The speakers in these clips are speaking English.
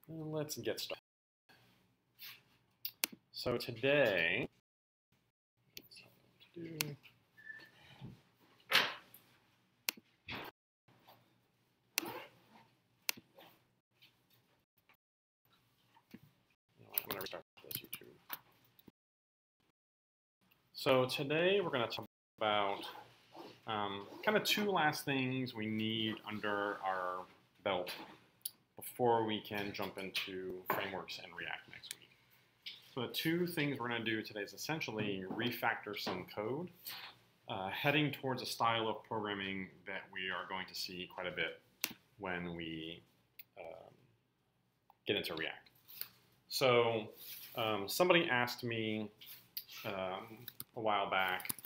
Let's get started. So today, I'm going to restart this YouTube. So today we're going to talk about kind of two last things we need under our belt before we can jump into frameworks and React next week. So the two things we're going to do today is essentially refactor some code, heading towards a style of programming that we are going to see quite a bit when we get into React. So somebody asked me a while back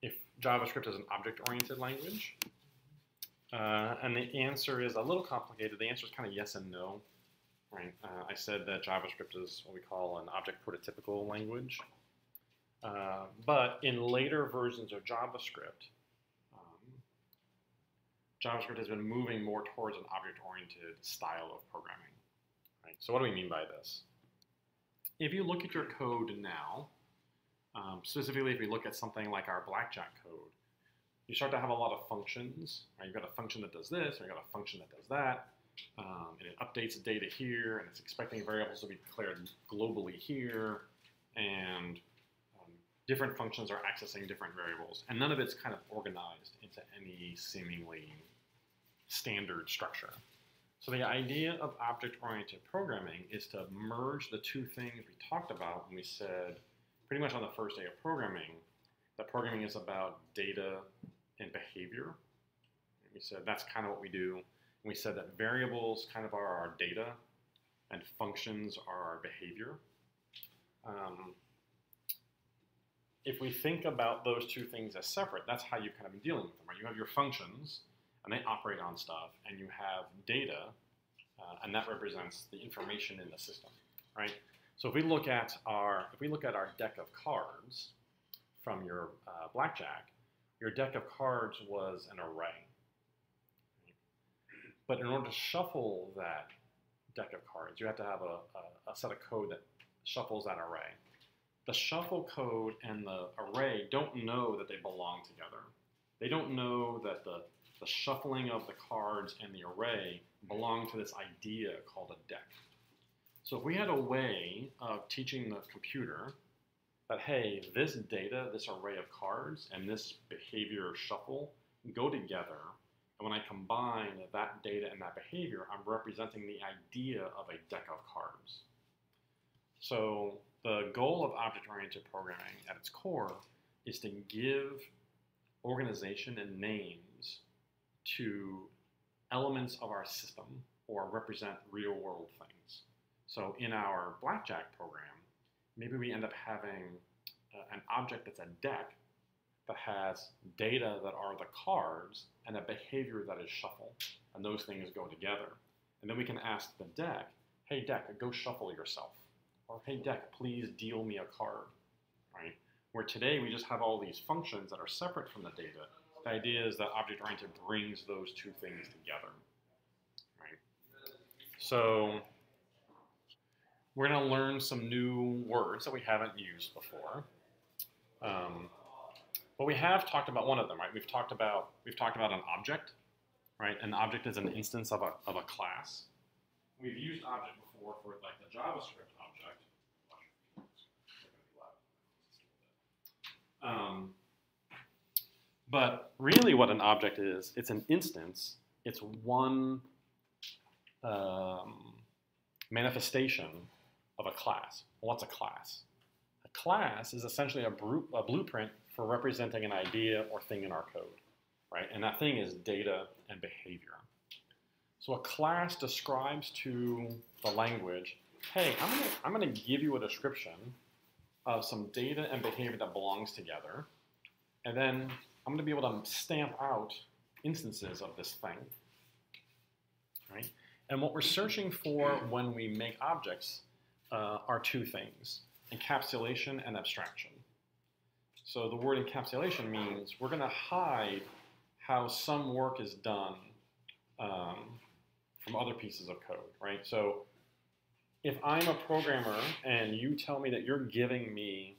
if JavaScript is an object-oriented language. And the answer is a little complicated. The answer is kind of yes and no. Right? I said that JavaScript is what we call an object prototypical language. But in later versions of JavaScript, JavaScript has been moving more towards an object-oriented style of programming. Right? So what do we mean by this? If you look at your code now, specifically if we look at something like our blackjack code, you start to have a lot of functions. Right? You've got a function that does this, or you've got a function that does that, and it updates data here, and it's expecting variables to be declared globally here, and different functions are accessing different variables, and none of it's kind of organized into any seemingly standard structure. So the idea of object-oriented programming is to merge the two things we talked about when we said, pretty much on the first day of programming, that programming is about data and behavior. And we said that's kind of what we do. And we said that variables kind of are our data and functions are our behavior. If we think about those two things as separate, that's how you kind of been dealing with them, right? You have your functions, and they operate on stuff, and you have data, and that represents the information in the system, right? So if we look at our deck of cards from your blackjack, your deck of cards was an array. But in order to shuffle that deck of cards, you have to have a set of code that shuffles that array. The shuffle code and the array don't know that they belong together. They don't know that the shuffling of the cards and the array belong to this idea called a deck. So if we had a way of teaching the computer that, hey, this data, this array of cards, and this behavior shuffle go together, and when I combine that data and that behavior, I'm representing the idea of a deck of cards. So the goal of object-oriented programming at its core is to give organization and names to elements of our system or represent real-world things. So in our blackjack program, maybe we end up having an object that's a deck that has data that are the cards and a behavior that is shuffle, and those things go together. And then we can ask the deck, hey deck, go shuffle yourself. Or hey deck, please deal me a card, right? Where today we just have all these functions that are separate from the data. The idea is that object-oriented brings those two things together, right? So we're going to learn some new words that we haven't used before, but we have talked about one of them, right? We've talked about an object, right? An object is an instance of a class. We've used object before for like the JavaScript object. But really what an object is, it's an instance. It's one manifestation of a class. Well, what's a class? A class is essentially a blueprint for representing an idea or thing in our code, right? And that thing is data and behavior. So a class describes to the language, hey, I'm gonna give you a description of some data and behavior that belongs together, and then I'm going to be able to stamp out instances of this thing, right? And what we're searching for when we make objects are two things, encapsulation and abstraction. So the word encapsulation means we're going to hide how some work is done from from other pieces of code, right? So if I'm a programmer and you tell me that you're giving me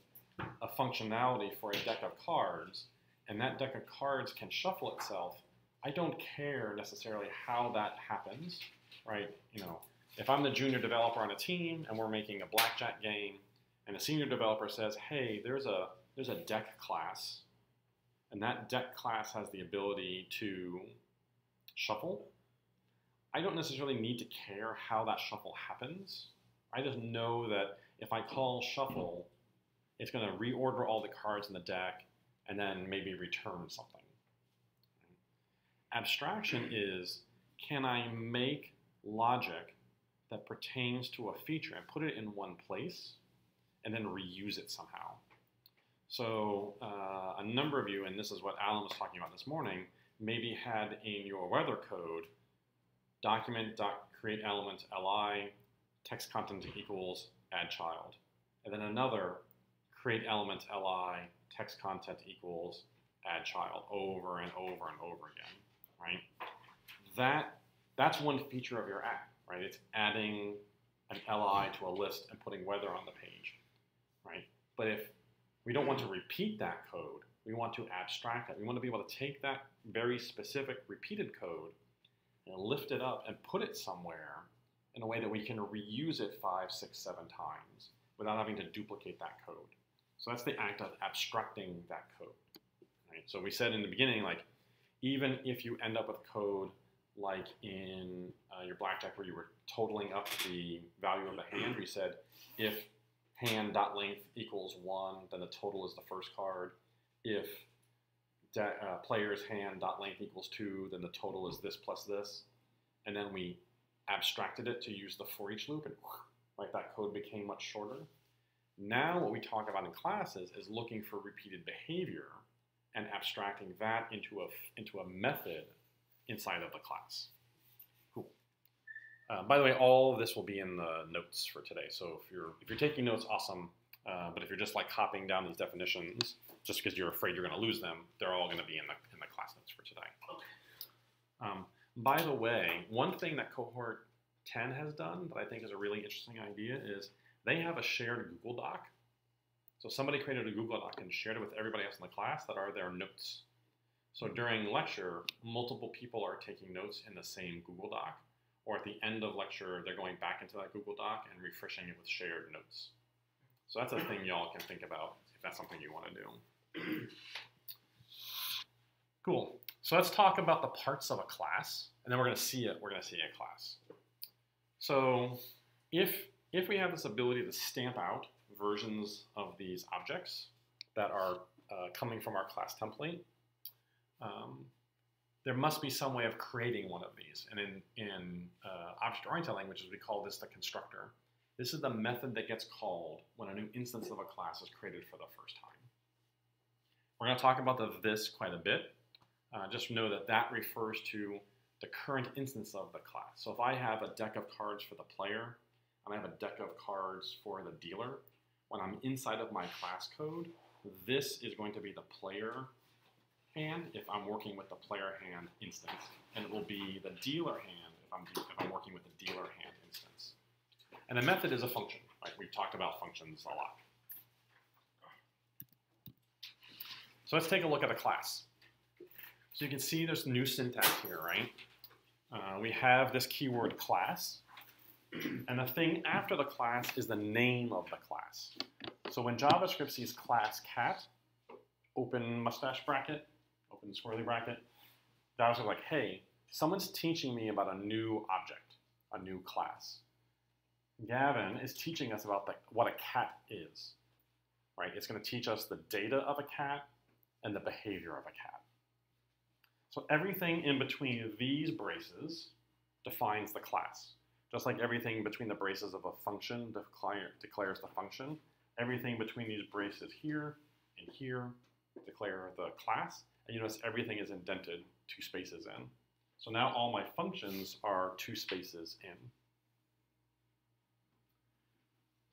a functionality for a deck of cards, and that deck of cards can shuffle itself, I don't care necessarily how that happens, right? You know, if I'm the junior developer on a team and we're making a blackjack game, and the senior developer says, hey, there's a deck class, and that deck class has the ability to shuffle, I don't necessarily need to care how that shuffle happens. I just know that if I call shuffle, it's going to reorder all the cards in the deck and then maybe return something. Abstraction is, can I make logic that pertains to a feature and put it in one place and then reuse it somehow? So a number of you, and this is what Alan was talking about this morning, maybe had in your weather code document.createElement li text content equals add child, and then another createElement li text content equals add child over and over and over again, right? That's one feature of your app, right? It's adding an li to a list and putting weather on the page, right? But if we don't want to repeat that code, we want to abstract it. We want to be able to take that very specific repeated code and lift it up and put it somewhere in a way that we can reuse it 5, 6, 7 times without having to duplicate that code. So that's the act of abstracting that code, right? So we said in the beginning, like, even if you end up with code like in your blackjack where you were totaling up the value of the hand, we said if hand.length equals 1, then the total is the first card. If player's hand.length equals 2, then the total is this plus this. And then we abstracted it to use the for each loop, and like that code became much shorter. Now what we talk about in classes is looking for repeated behavior and abstracting that into a method inside of the class. Cool. By the way, all of this will be in the notes for today. So if you're taking notes, awesome. But if you're just like copying down these definitions just because you're afraid you're going to lose them, they're all going to be in the class notes for today. Okay. By the way, one thing that Cohort 10 has done that I think is a really interesting idea is they have a shared Google Doc. So somebody created a Google Doc and shared it with everybody else in the class that are their notes. So during lecture, multiple people are taking notes in the same Google Doc, or at the end of lecture, they're going back into that Google Doc and refreshing it with shared notes. So that's a thing y'all can think about if that's something you want to do. Cool. So let's talk about the parts of a class, and then we're going to see it. We're going to see a class. So if we have this ability to stamp out versions of these objects that are coming from our class template, there must be some way of creating one of these. And in object-oriented languages, we call this the constructor. This is the method that gets called when a new instance of a class is created for the first time. We're going to talk about this quite a bit. Just know that that refers to the current instance of the class. So if I have a deck of cards for the player, and I have a deck of cards for the dealer, when I'm inside of my class code, this is going to be the player hand if I'm working with the player hand instance, and it will be the dealer hand if I'm working with the dealer hand instance. And a method is a function, right? We've talked about functions a lot. So let's take a look at a class. So you can see there's new syntax here, right? We have this keyword class, and the thing after the class is the name of the class. So when JavaScript sees class cat, open mustache bracket, open squirrely bracket, JavaScript like, hey, someone's teaching me about a new object, a new class. Gavin is teaching us about what a cat is, right? It's going to teach us the data of a cat and the behavior of a cat. So everything in between these braces defines the class. Just like everything between the braces of a function declares the function, everything between these braces here and here declare the class. And you notice everything is indented 2 spaces in. So now all my functions are 2 spaces in.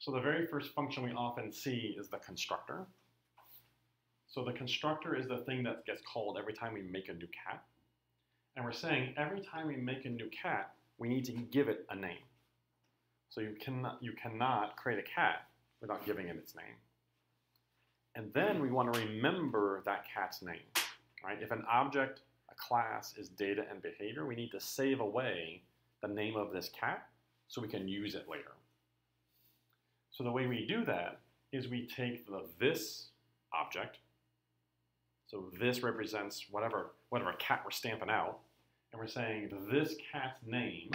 So the very first function we often see is the constructor. So the constructor is the thing that gets called every time we make a new cat. And we're saying every time we make a new cat, we need to give it a name. So you cannot create a cat without giving it its name. And then we want to remember that cat's name, right? If an object, a class, is data and behavior, we need to save away the name of this cat so we can use it later. So the way we do that is we take the this object, so this represents whatever cat we're stamping out, and we're saying this cat's name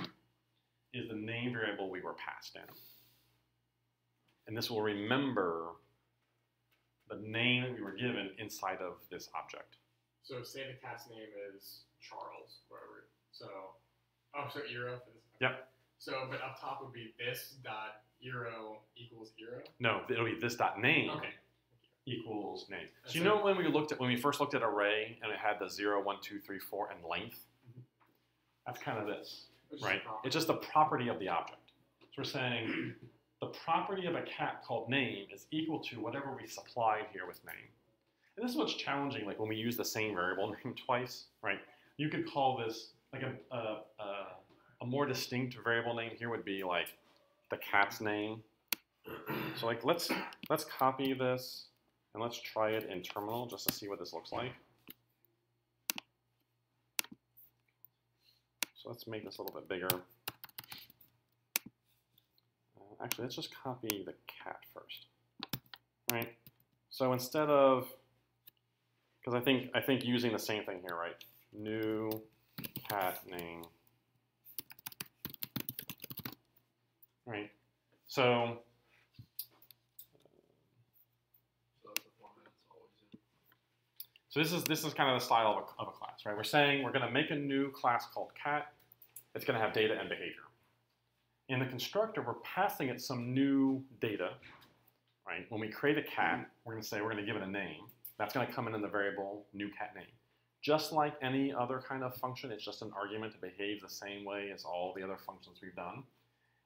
is the name variable we were passed in. And this will remember the name that we were given inside of this object. So say the cat's name is Charles, whatever. So, so eero for this. Yep. So, but up top would be this dot eero equals eero? No, it'll be this dot name equals name. So you know when we first looked at array and it had the 0, 1, 2, 3, 4 and length? That's kind of this, right? It's just the property of the object. So we're saying the property of a cat called name is equal to whatever we supplied here with name. And this is what's challenging, like when we use the same variable name twice, right? You could call this, like a more distinct variable name here would be like the cat's name. So like let's copy this and let's try it in terminal just to see what this looks like. So let's make this a little bit bigger. Actually, let's just copy the cat first, right? So instead of, because I think using the same thing here, right? New cat name, right? So this is kind of the style of a class, right? We're saying we're going to make a new class called cat. It's going to have data and behavior. In the constructor, we're passing it some new data, right? When we create a cat, we're going to say we're going to give it a name. That's going to come in the variable new cat name. Just like any other kind of function, it's just an argument to behave the same way as all the other functions we've done.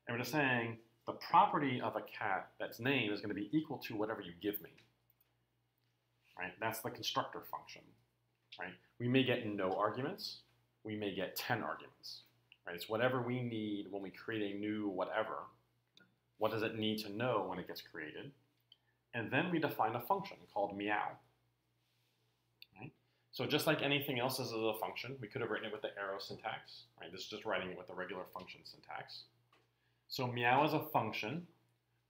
And we're just saying the property of a cat that's named is going to be equal to whatever you give me, right? That's the constructor function, right? We may get no arguments. We may get 10 arguments. Right? It's whatever we need when we create a new whatever. What does it need to know when it gets created? And then we define a function called meow. Right? So just like anything else is a function, we could have written it with the arrow syntax. Right? This is just writing it with the regular function syntax. So meow is a function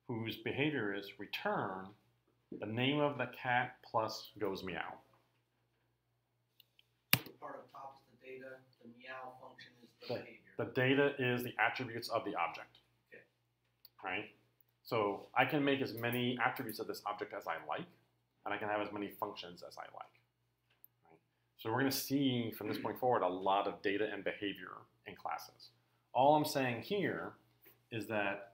whose behavior is return the name of the cat plus goes meow. The part up top is the data. The meow function is the behavior. The data is the attributes of the object, okay. Right? So I can make as many attributes of this object as I like, and I can have as many functions as I like. Right? So we're going to see from this point forward a lot of data and behavior in classes. All I'm saying here is that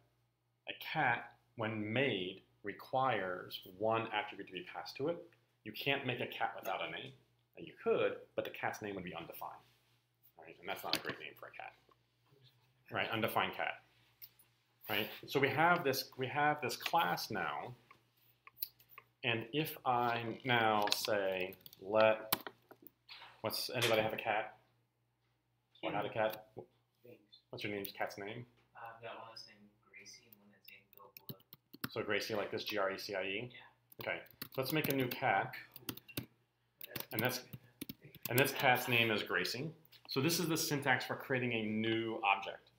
a cat, when made, requires one attribute to be passed to it. You can't make a cat without a name. Now you could, but the cat's name would be undefined. Right? And that's not a great name for a cat. Right, undefined cat. Right? So we have this class now, and if I now say anybody have a cat? Or had a cat? What's your cat's name? I've got one that's named Gracie and one that's named Bilboa. So Gracie, like this, Gracie? Yeah. Okay. So let's make a new cat, and this cat's name is Gracie. So this is the syntax for creating a new object.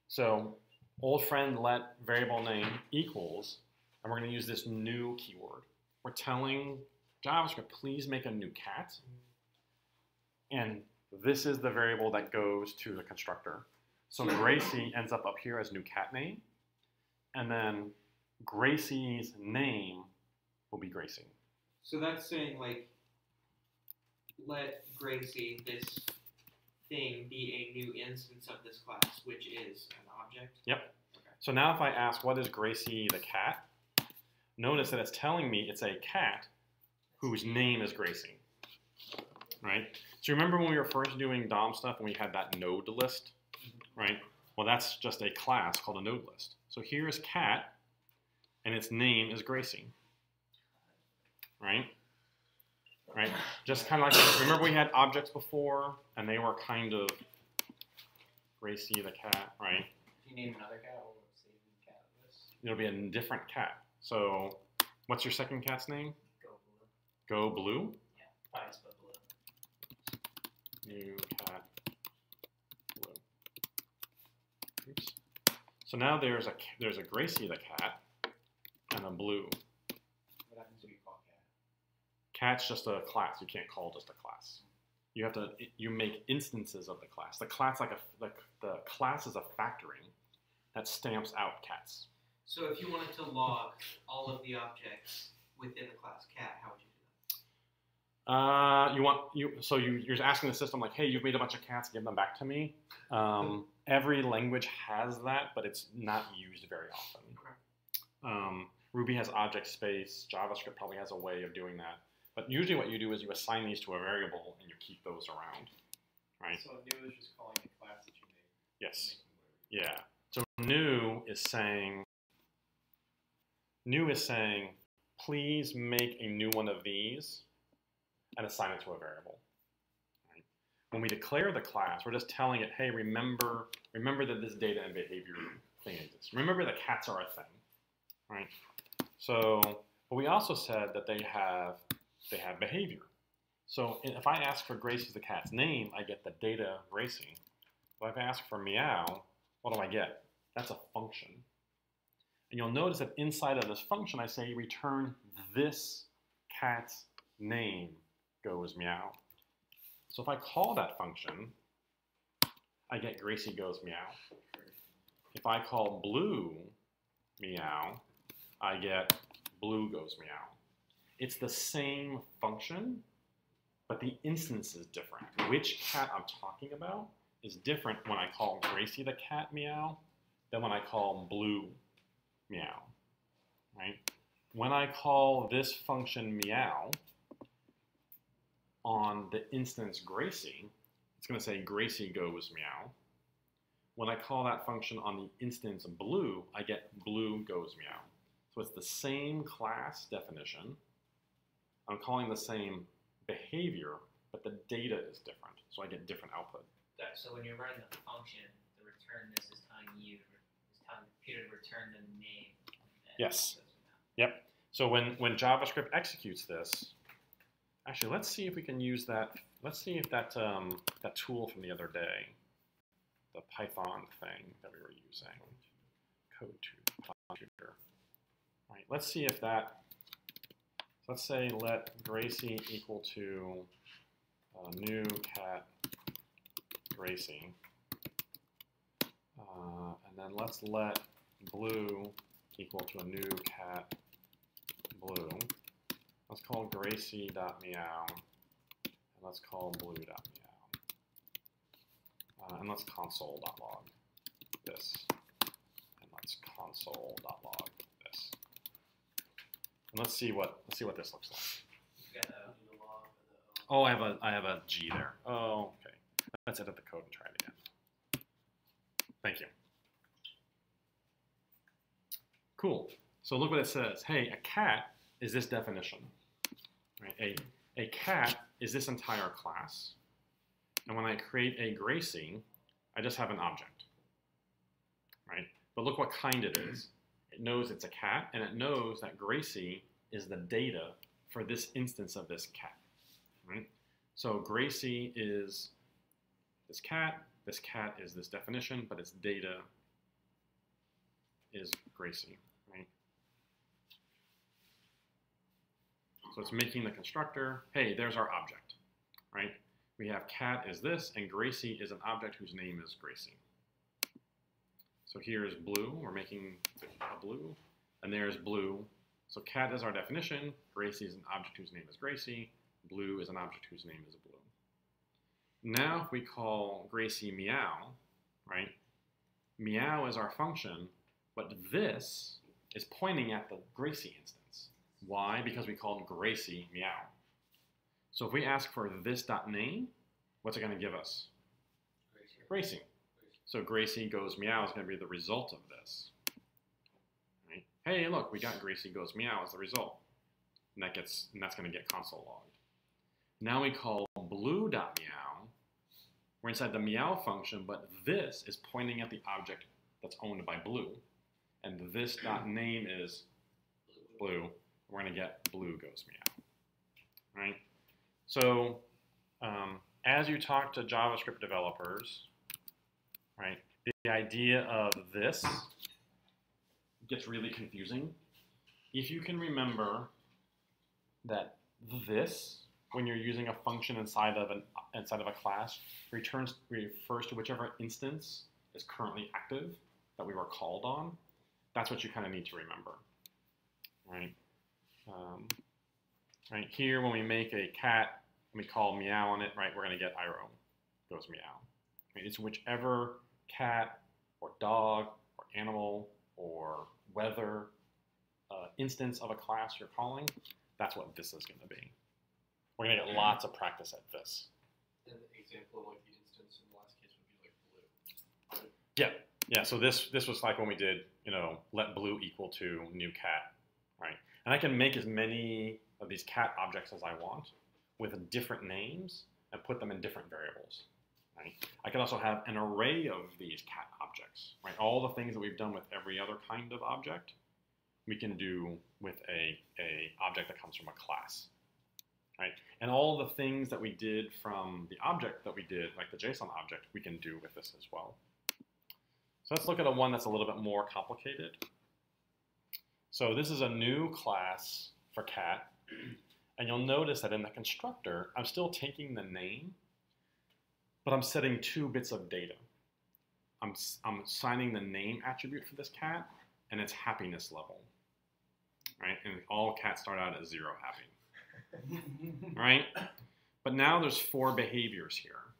So old friend let variable name equals, and we're going to use this new keyword. We're telling JavaScript, please make a new cat. And this is the variable that goes to the constructor. So Gracie ends up here as new cat name. And then Gracie's name will be Gracie. So that's saying, like, let Gracie, this thing, be a new instance of this class, which is an object? Yep. Okay. So now if I ask, what is Gracie the cat? Notice that it's telling me it's a cat whose name is Gracie. Right? So remember when we were first doing DOM stuff and we had that node list? Right? Well, that's just a class called a node list. So here's cat, and its name is Gracie. Right? Right? Just kind of like, remember we had objects before, and they were kind of Gracie the cat, right? If you name another cat, what would save the cat list? It'll be a different cat. So, what's your second cat's name? Go blue. Go Blue? Yeah, probably spelled blue. New cat Blue. Oops. So now there's a Gracie the cat and a Blue. What happens if you call cat? Cat's just a class. You can't call just a class. You make instances of the class. The class the class is a factoring that stamps out cats. So if you wanted to log all of the objects within the class cat, how would you do that? You're asking the system like, hey, you've made a bunch of cats, give them back to me. Every language has that, but it's not used very often. Ruby has object space. JavaScript probably has a way of doing that. But usually what you do is you assign these to a variable and you keep those around, right? So new is just calling the class that you made. Yes. Yeah. So new is saying, please make a new one of these and assign it to a variable. Right? When we declare the class, we're just telling it, hey, remember that this data and behavior thing exists. Remember that cats are a thing, right? So, but we also said that they have behavior. So if I ask for Gracie the cat's name, I get the data Gracie. But if I ask for meow, what do I get? That's a function. And you'll notice that inside of this function, I say return this cat's name goes meow. So if I call that function, I get Gracie goes meow. If I call blue meow, I get blue goes meow. It's the same function, but the instance is different. Which cat I'm talking about is different when I call Gracie the cat meow than when I call blue meow, right? When I call this function meow on the instance Gracie, it's going to say Gracie goes meow. When I call that function on the instance blue, I get blue goes meow. So it's the same class definition. I'm calling the same behavior, but the data is different. So I get different output. So when you're running the function, the return this is telling you, is telling the computer to return the name. Yes. Yep. So when JavaScript executes this, actually, let's see if we can use that. Let's see if that tool from the other day, the Python thing that we were using, code to computer. All right. Let's see if that. Let's say let Gracie equal to new cat Gracie, and then let's let blue equal to a new cat blue. Let's call Gracie.meow, and let's call blue.meow, and let's console.log this, and let's console.log this, and let's see what this looks like. Oh, I have a G there. Oh, okay. Let's edit the code and try it again. Thank you. Cool. So look what it says. Hey, a cat is this definition. Right? A cat is this entire class. And when I create a Gracie, I just have an object. Right? But look what kind it is. It knows it's a cat, and it knows that Gracie is the data for this instance of this cat. Right? So Gracie is this cat is this definition, but its data is Gracie, right? So it's making the constructor, hey, there's our object, right? We have cat is this, and Gracie is an object whose name is Gracie. So here's blue, we're making a blue, and there's blue. So cat is our definition, Gracie is an object whose name is Gracie, blue is an object whose name is blue. Now if we call Gracie meow, right? Meow is our function, but this is pointing at the Gracie instance. Why? Because we called Gracie meow. So if we ask for this.name, what's it going to give us? Gracie. So Gracie goes meow is going to be the result of this. Right? Hey, look, we got Gracie goes meow as the result. And that's going to get console logged. Now we call blue.meow. We're inside the meow function, but this is pointing at the object that's owned by blue. And this dot name is blue. We're going to get blue goes meow. Right? So as you talk to JavaScript developers, right, the idea of this gets really confusing. If you can remember that this, when you're using a function inside of a class, refers to whichever instance is currently active that we were called on. That's what you kind of need to remember, right? Right here, when we make a cat, and we call meow on it, right? We're going to get iro goes meow. Right? It's whichever cat or dog or animal or weather instance of a class you're calling. That's what this is going to be. We're going to get lots of practice at this. An example of like the instance in the last case would be like blue. Yeah. So this was like when we did, let blue equal to new cat, right? And I can make as many of these cat objects as I want with different names and put them in different variables, right? I can also have an array of these cat objects, right? All the things that we've done with every other kind of object, we can do with a object that comes from a class, right? And all the things that we did from the object that we did, like the JSON object, we can do with this as well. So let's look at one that's a little bit more complicated. So this is a new class for cat, and you'll notice that in the constructor, I'm still taking the name, but I'm setting 2 bits of data. I'm assigning the name attribute for this cat and its happiness level, right? And all cats start out at 0 happy, right? But now there's 4 behaviors here,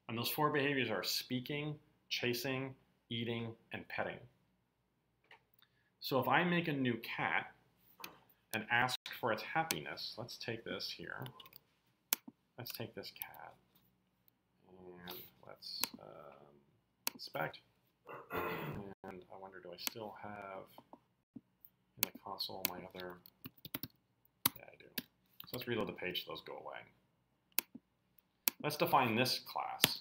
and those 4 behaviors are speaking, chasing, eating, and petting. So if I make a new cat and ask for its happiness, let's take this here. Let's take this cat and let's inspect. And I wonder, do I still have in the console my other? Yeah, I do. So let's reload the page so those go away. Let's define this class.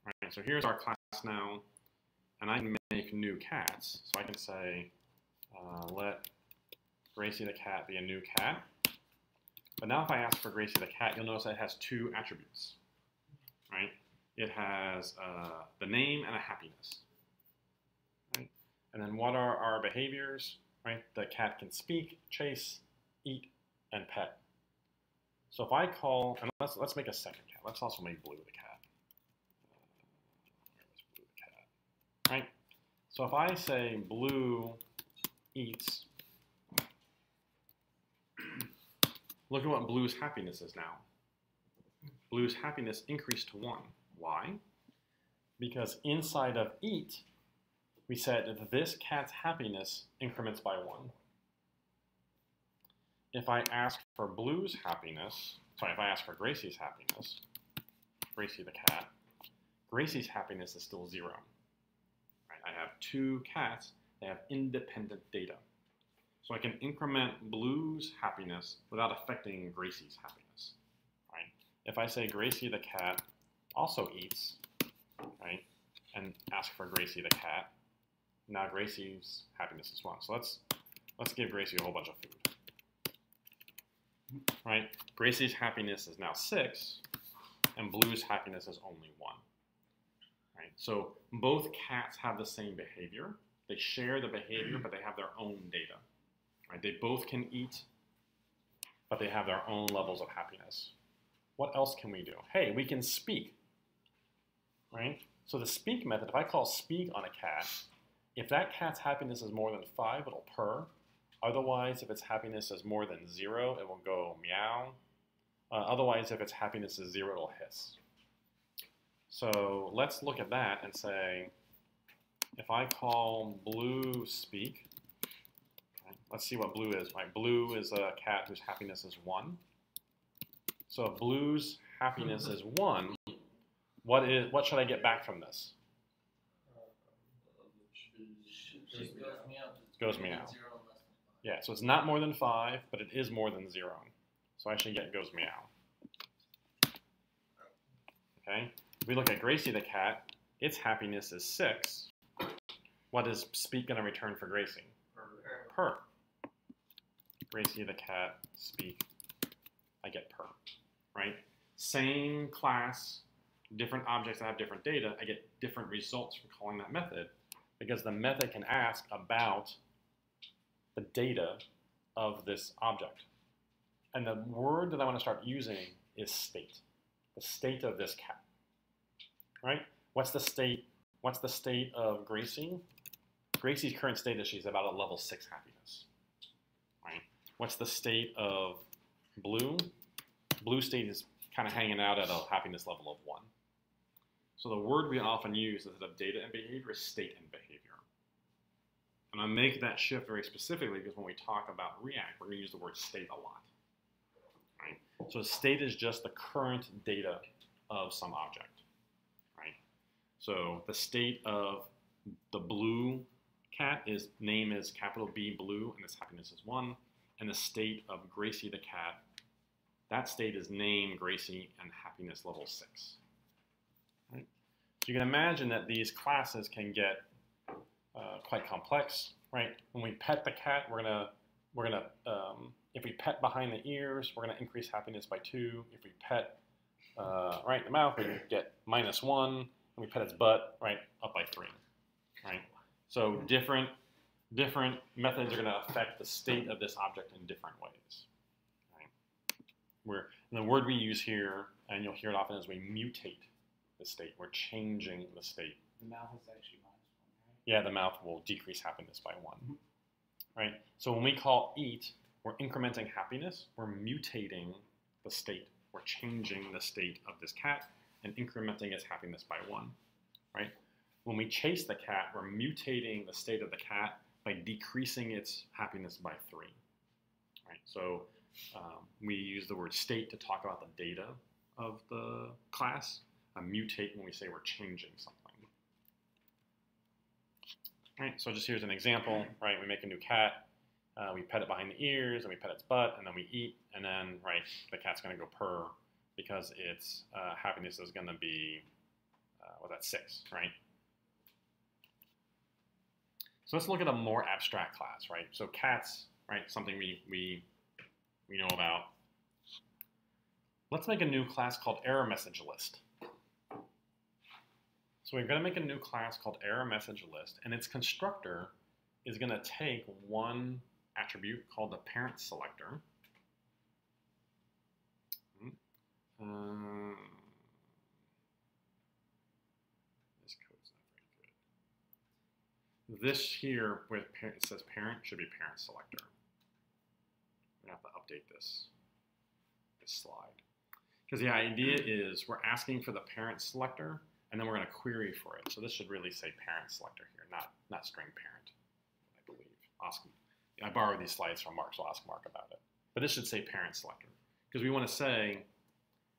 Right, so here's our class now, and I can make new cats. So I can say, let Gracie the cat be a new cat. But now if I ask for Gracie the cat, you'll notice that it has 2 attributes, right? It has the name and a happiness, right? And then what are our behaviors, right? The cat can speak, chase, eat, and pet. So if I call, and let's make a second cat. Let's also make Blue the cat. Where was Blue the cat? Right? So if I say Blue eats, look at what Blue's happiness is now. Blue's happiness increased to 1. Why? Because inside of eat, we said that this cat's happiness increments by 1. If I ask for Blue's happiness, if I ask for Gracie's happiness, Gracie the cat, Gracie's happiness is still 0. Right? I have 2 cats, they have independent data. So I can increment Blue's happiness without affecting Gracie's happiness, right? If I say Gracie the cat also eats, right, and ask for Gracie the cat, now Gracie's happiness is 1. So let's give Gracie a whole bunch of food, right? Gracie's happiness is now 6, and Blue's happiness is only 1, right? So both cats have the same behavior. They share the behavior, but they have their own data. Right? They both can eat, but they have their own levels of happiness. What else can we do? Hey, we can speak, right? So the speak method, if I call speak on a cat, if that cat's happiness is more than 5, it'll purr. Otherwise, if its happiness is more than 0, it will go meow. Otherwise, if its happiness is 0, it'll hiss. So let's look at that and say, if I call Blue speak, let's see what Blue is. Right? Blue is a cat whose happiness is 1. So if Blue's happiness is 1, what should I get back from this? Just goes meow. Goes meow. 0 and less than 5. Yeah, so it's not more than 5, but it is more than 0. So I should get goes meow. Okay. If we look at Gracie the cat, its happiness is 6. What is speak going to return for Gracie? Purr. Gracie the cat, speak, I get purr, right? Same class, different objects that have different data, I get different results from calling that method because the method can ask about the data of this object. And the word that I want to start using is state, the state of this cat, right? What's the state of Gracie? Gracie's current state is she's about a level 6 happiness, right? What's the state of Blue? Blue state is kind of hanging out at a happiness level of 1. So the word we often use instead of data and behavior is state and behavior. And I make that shift very specifically because when we talk about React, we're going to use the word state a lot, right? So state is just the current data of some object, right? So the state of the blue cat is name is capital B blue and its happiness is 1. And the state of Gracie the cat, that state is name Gracie and happiness level 6. Right? So you can imagine that these classes can get quite complex, right? When we pet the cat, we're gonna if we pet behind the ears, we're gonna increase happiness by 2. If we pet right in the mouth, we get -1. And we pet its butt, right, up by 3, right? So different methods are going to affect the state of this object in different ways. Right? And the word we use here, and you'll hear it often, is we mutate the state. We're changing the state. The mouth is actually -1, right? Yeah, the mouth will decrease happiness by 1. Right? So when we call eat, we're incrementing happiness. We're mutating the state. We're changing the state of this cat and incrementing its happiness by 1. Right? When we chase the cat, we're mutating the state of the cat by decreasing its happiness by 3. Right? So we use the word state to talk about the data of the class. Mutate when we say we're changing something. Right? So just here's an example. Right? We make a new cat. We pet it behind the ears, and we pet its butt, and then we eat, and then the cat's going to go purr because its happiness is going to be what's that 6, right? So let's look at a more abstract class, right? So cats, right, something we know about. Let's make a new class called error message list. So we're going to make a new class called error message list, and its constructor is going to take one attribute called the parent selector. This code's not very good. This here, where it says parent, should be parent selector. We're going to have to update this slide. Because the idea is we're asking for the parent selector, and then we're going to query for it. So this should really say parent selector here, not string parent, I believe. I borrowed these slides from Mark, so I'll ask Mark about it. But this should say parent selector. Because we want to say,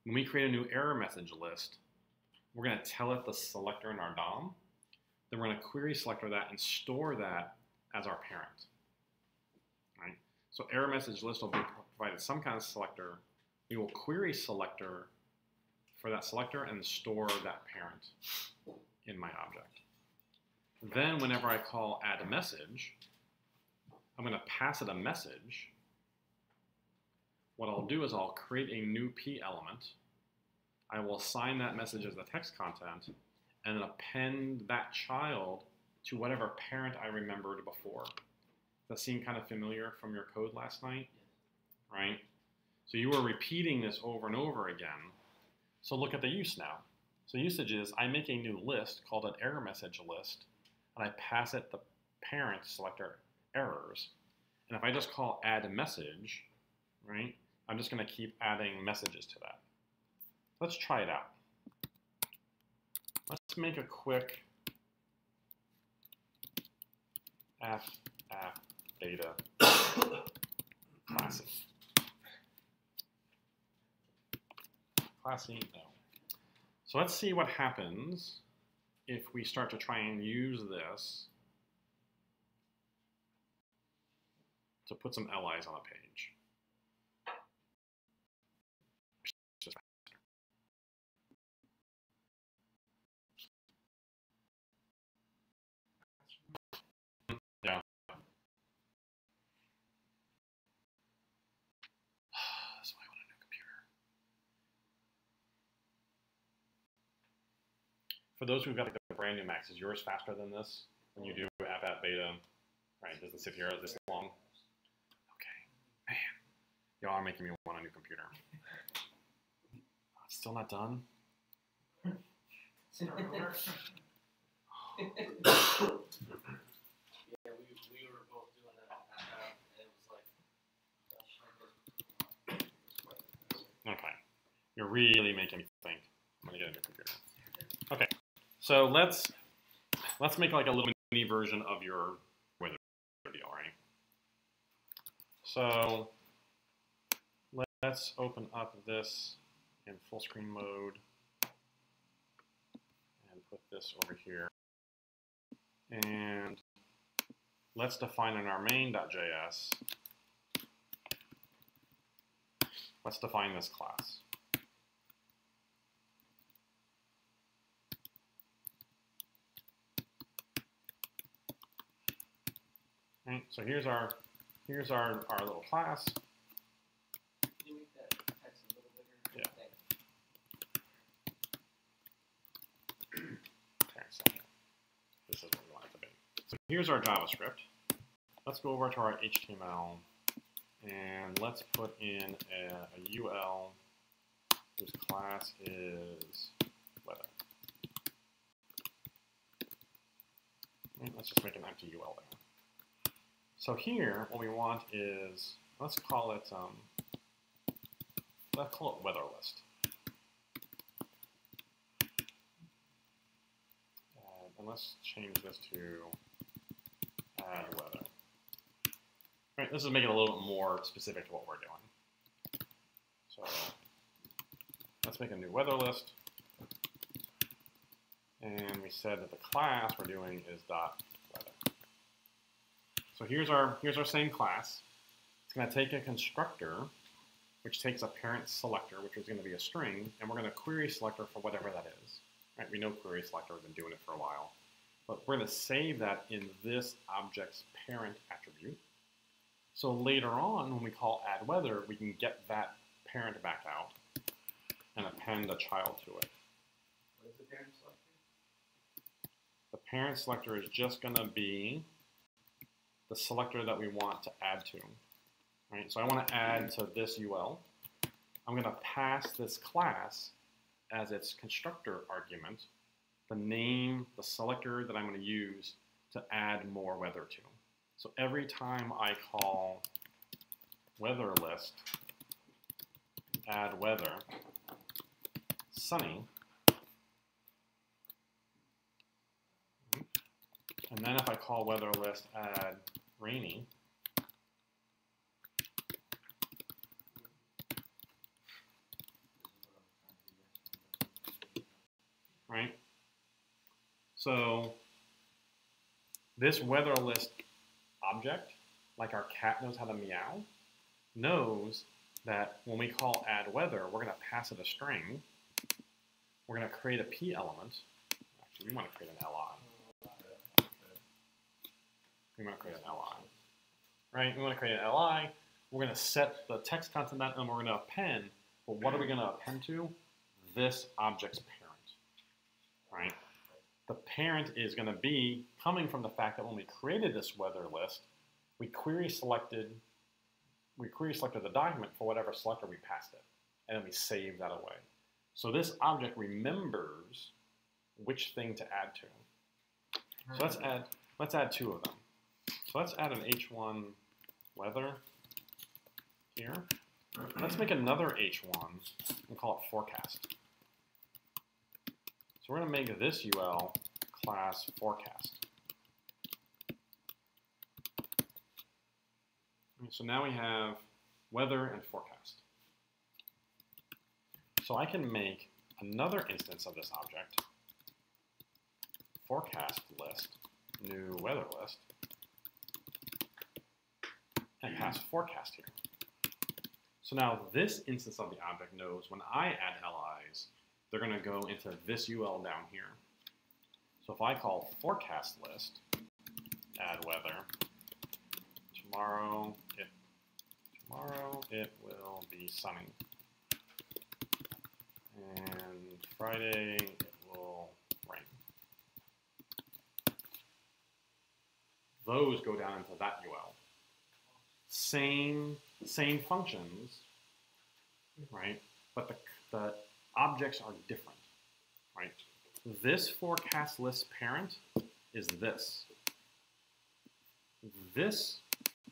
when we create a new error message list, we're going to tell it the selector in our DOM. Then we're going to query selector that and store that as our parent. Right? So error message list will be provided some kind of selector. We will query selector for that selector and store that parent in my object. Then whenever I call add a message, I'm going to pass it a message. What I'll do is I'll create a new P element. I will assign that message as the text content and then append that child to whatever parent I remembered before. Does that seem kind of familiar from your code last night? Right? So you were repeating this over and over again. So look at the use now. So usage is I make a new list called an error message list, and I pass it the parent selector errors. And if I just call add message, right, I'm just going to keep adding messages to that. Let's try it out. Let's make a quick app data classy. Classy, no. So let's see what happens if we start to try and use this to put some LIs on a page. For those who've got like the brand new Macs, is yours faster than this when you do app beta? Right, doesn't sit here this long. Okay, man, y'all are making me want a new computer. It's still not done. Yeah, we were both doing that, and it was like, Okay, you're really making me think. I'm gonna get a new computer. Okay, so let's make like a little mini version of your weather deal, right? So let's open up this in full screen mode and put this over here. And let's define in our main.js, let's define this class. Right, so here's our little class. can you make that text a little bigger? Yeah. Okay, so this is what we want it to be. So here's our JavaScript. Let's go over to our HTML and let's put in a UL whose class is weather. And let's just make an empty UL there. So here, what we want is, let's call it weather list. And let's change this to add weather. Right, this is making it a little bit more specific to what we're doing. So let's make a new weather list. And we said that the class we're doing is .weather. So here's our same class. It's going to take a constructor, which takes a parent selector, which is going to be a string, and we're going to query selector for whatever that is. Right? We know query selector, we've been doing it for a while. But we're going to save that in this object's parent attribute. So later on, when we call add weather, we can get that parent back out and append a child to it. What is the parent selector? The parent selector is just going to be the selector that we want to add to. Right? So I want to add to this UL. I'm going to pass this class as its constructor argument, the name, the selector that I'm going to use to add more weather to. So every time I call weather list, add weather, sunny, and then if I call weather list, add rainy, right? So this weather list object, like our cat knows how to meow, knows that when we call add weather, we're going to pass it a string. We're going to create a p element. Actually, we want to create an li. We want to create an li. Right? We want to create an li. We're going to set the text content that, and we're going to append. But what are we going to append to? This object's parent. Right? The parent is going to be coming from the fact that when we created this weather list, we query selected the document for whatever selector we passed it, and then we save that away. So this object remembers which thing to add to. So let's add two of them. So let's add an H1 weather here. Let's make another H1 and call it forecast. So we're going to make this UL class forecast. So now we have weather and forecast. So I can make another instance of this object, forecast list, new weather list, and pass forecast here. So now this instance of the object knows when I add LIs, they're going to go into this UL down here. So if I call forecast list, add weather, tomorrow it will be sunny, and Friday it will rain. those go down into that UL. Same functions, right? But the objects are different, right? This forecast list parent is this. This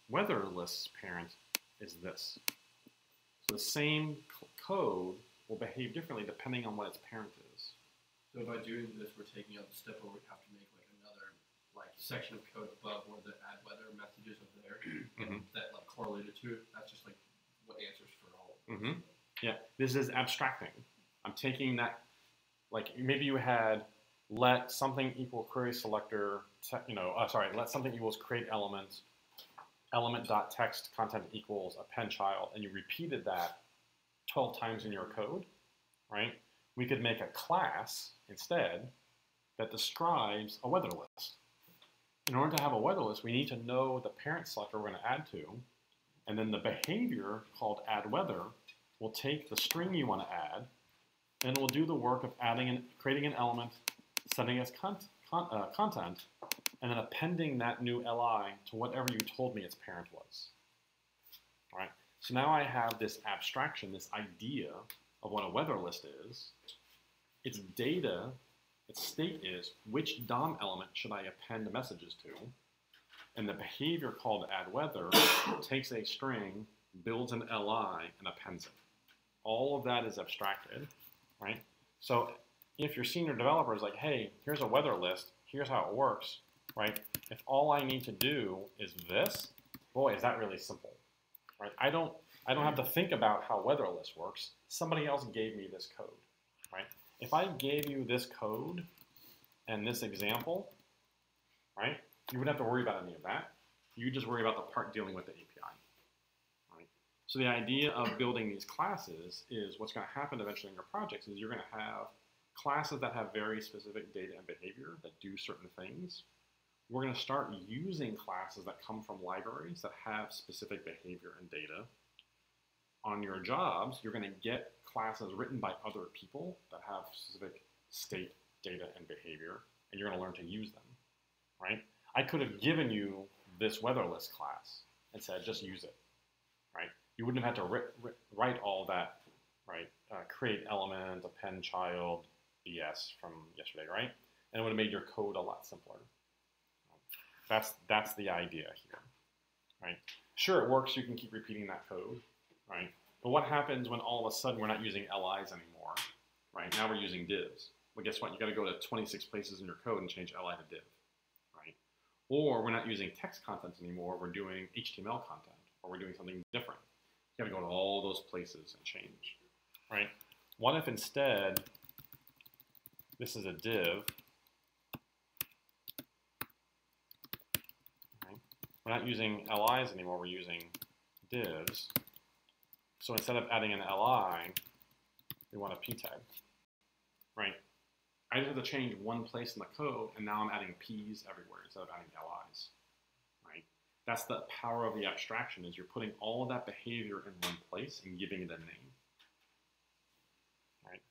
weather list parent is this. So the same code will behave differently depending on what its parent is. So by doing this, we're taking out the step where we have to make like another section of code above where the add weather messages are there that correlated to it. That's just what answers for all. Yeah, this is abstracting. I'm taking that, maybe you had let something equal query selector, let something equals create element.text content equals append child, and you repeated that 12 times in your code, right? We could make a class instead that describes a weather list. In order to have a weather list, we need to know the parent selector we're going to add to, and then the behavior called add weather will take the string you want to add, and will do the work of creating an element, setting its content, and then appending that new li to whatever you told me its parent was. All right. So now I have this abstraction, this idea of what a weather list is. Its data, its state is which DOM element should I append messages to, and the behavior called add weather takes a string, builds an li, and appends it. All of that is abstracted, right? So if your senior developer is like, hey, here's a weather list, here's how it works, right? If all I need to do is this, boy, is that really simple, right? I don't have to think about how weather list works. Somebody else gave me this code, right? If I gave you this code and this example, right, you wouldn't have to worry about any of that. You just worry about the part dealing with the API, right? So the idea of building these classes is what's going to happen eventually in your projects is you're going to have classes that have very specific data and behavior that do certain things. We're going to start using classes that come from libraries that have specific behavior and data. On your jobs, you're going to get classes written by other people that have specific state, data, and behavior, and you're going to learn to use them, right? I could have given you this weather list class and said, just use it, right? You wouldn't have had to write all that, right? Create element, append child, BS from yesterday, right? And it would have made your code a lot simpler. That's the idea here, right? Sure, it works. You can keep repeating that code, right? But what happens when all of a sudden we're not using LIs anymore, right? Now we're using divs. Well, guess what? You got to go to 26 places in your code and change li to div, right? Or we're not using text content anymore. We're doing HTML content, or we're doing something different. You got to go to all those places and change, right? What if instead this is a div? Right? We're not using LIs anymore. We're using divs. So instead of adding an li, we want a p tag, right? I just have to change one place in the code, and now I'm adding p's everywhere instead of adding li's, right? That's the power of the abstraction, is you're putting all of that behavior in one place and giving it a name, right?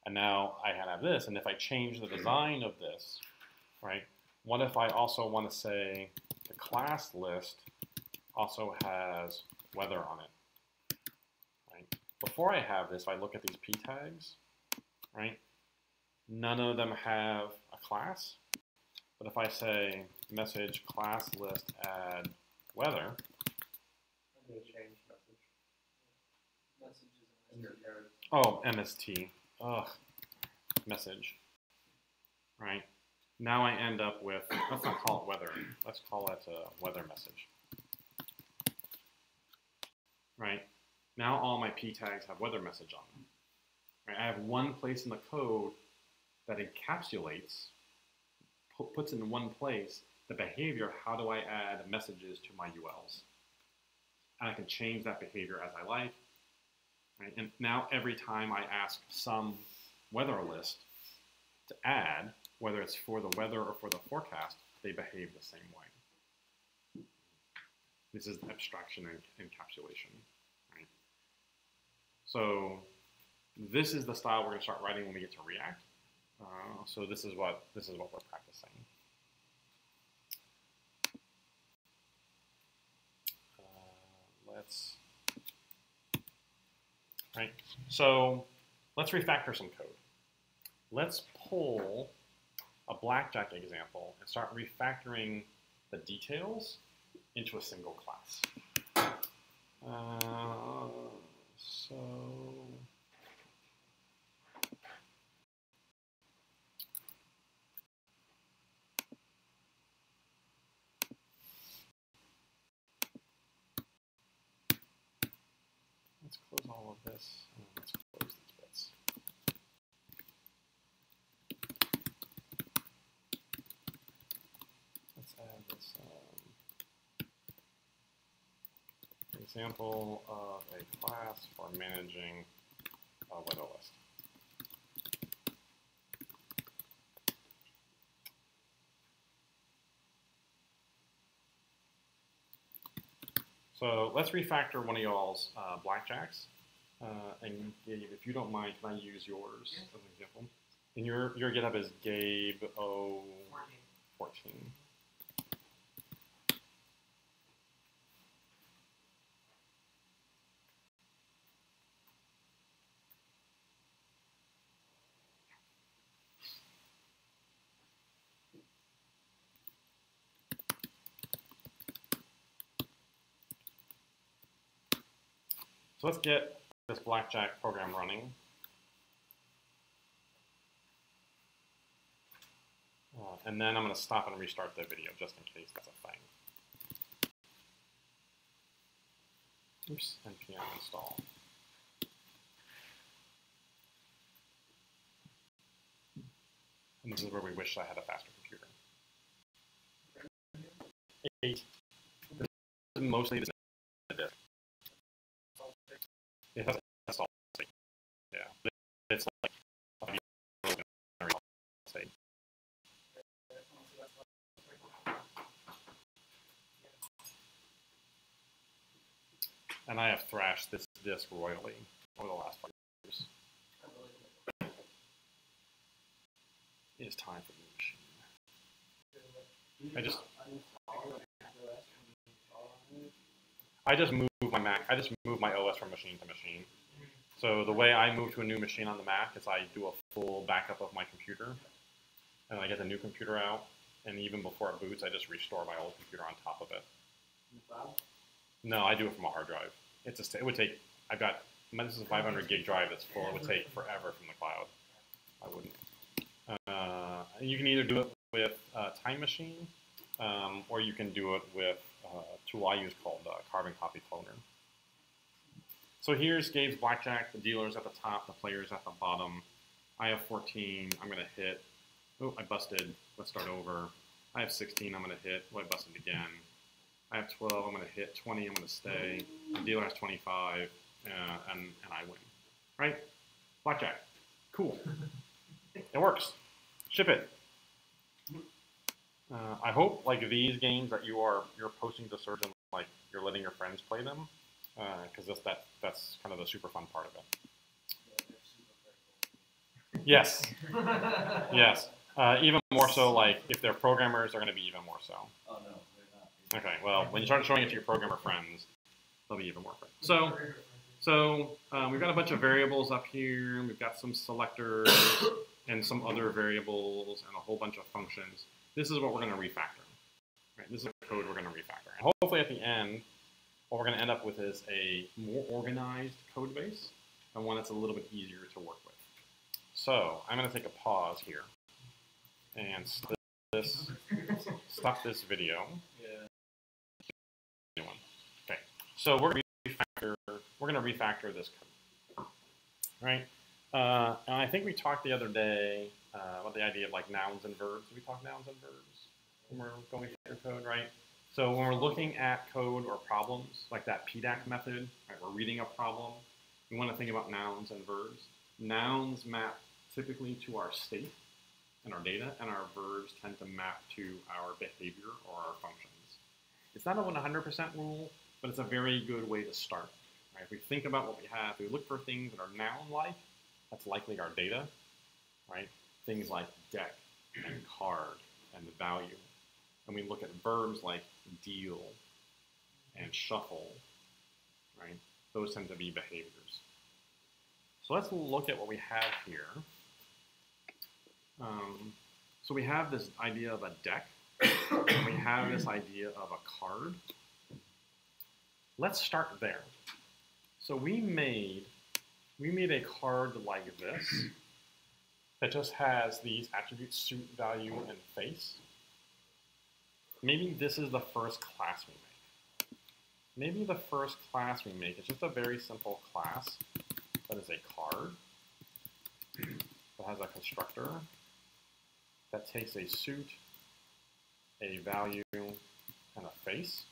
And now I have this, and if I change the design of this, right? What if I also want to say the class list also has weather on it? Before I have this, if I look at these p tags, right, none of them have a class. But if I say message class list add weather, I'm going to change message. Messages in your code. oh, MST, ugh, message, right? Now I end up with, let's not call it weather, let's call it a weather message, right? Now all my p tags have weather message on them. Right? I have one place in the code that encapsulates, puts in one place the behavior. How do I add messages to my ULs? And I can change that behavior as I like. Right? And now every time I ask some weather list to add, whether it's for the weather or for the forecast, they behave the same way. This is abstraction and encapsulation. Right? So this is the style we're going to start writing when we get to React. So this is what we're practicing. right? So let's refactor some code. Let's pull a blackjack example and start refactoring the details into a single class. So let's close all of this and let's close these bits. Let's add this example of a class for managing a weather list. So let's refactor one of y'all's blackjacks. And Gabe, if you don't mind, can I use yours as an example? And your GitHub is Gabe014. So let's get this blackjack program running. And then I'm going to stop and restart the video just in case that's a thing. Oops, npm install. And this is where we wish I had a faster computer. 8. This is mostly the disk. It has a solid state. Yeah. It's like state. And I have thrashed this disk royally over the last 5 years. It is time for the machine. I just moved my Mac. I just moved my OS from machine to machine. So the way I move to a new machine on the Mac is I do a full backup of my computer, and I get the new computer out. And even before it boots, I just restore my old computer on top of it. No, I do it from a hard drive. It's just, it would take. I've got. This is a 500 gig drive that's full. It would take forever from the cloud. I wouldn't. You can either do it with Time Machine, or you can do it with a tool I use called Carbon Copy Cloner. So here's Gabe's blackjack. The dealer's at the top, the player's at the bottom. I have 14. I'm going to hit. Oh, I busted. Let's start over. I have 16. I'm going to hit. Oh, I busted again. I have 12. I'm going to hit 20. I'm going to stay. The dealer has 25, and I win. Right? Blackjack. Cool. It works. Ship it. I hope like these games that you're posting to Surgeon, like you're letting your friends play them, because that's kind of the super fun part of it. Yes. Yes. Even more so, like if they're programmers, they're going to be even more so. Oh no, they're not. Okay. Well, when you start showing it to your programmer friends, they'll be even more fun. So we've got a bunch of variables up here. We've got some selectors and some other variables and a whole bunch of functions. This is what we're going to refactor. Right? This is the code we're going to refactor. And hopefully at the end, what we're going to end up with is a more organized code base and one that's a little bit easier to work with. So I'm going to take a pause here and stop this video. Yeah. Okay. So we're going to refactor this code. Right? And I think we talked the other day about the idea of like nouns and verbs. Did we talk nouns and verbs when we're going through code, right? So when we're looking at code or problems, like that PDAC method, right, we're reading a problem, we want to think about nouns and verbs. Nouns map typically to our state and our data, and our verbs tend to map to our behavior or our functions. It's not a 100% rule, but it's a very good way to start. Right? If we think about what we have, we look for things that are noun-like, that's likely our data, right? Things like deck and card and value. And we look at verbs like deal and shuffle, right? Those tend to be behaviors. So let's look at what we have here. So we have this idea of a deck, and we have this idea of a card. Let's start there. So we made a card like this that just has these attributes, suit, value, and face. Maybe this is the first class we make. Maybe the first class we make is just a very simple class that is a card that has a constructor that takes a suit, a value, and a face.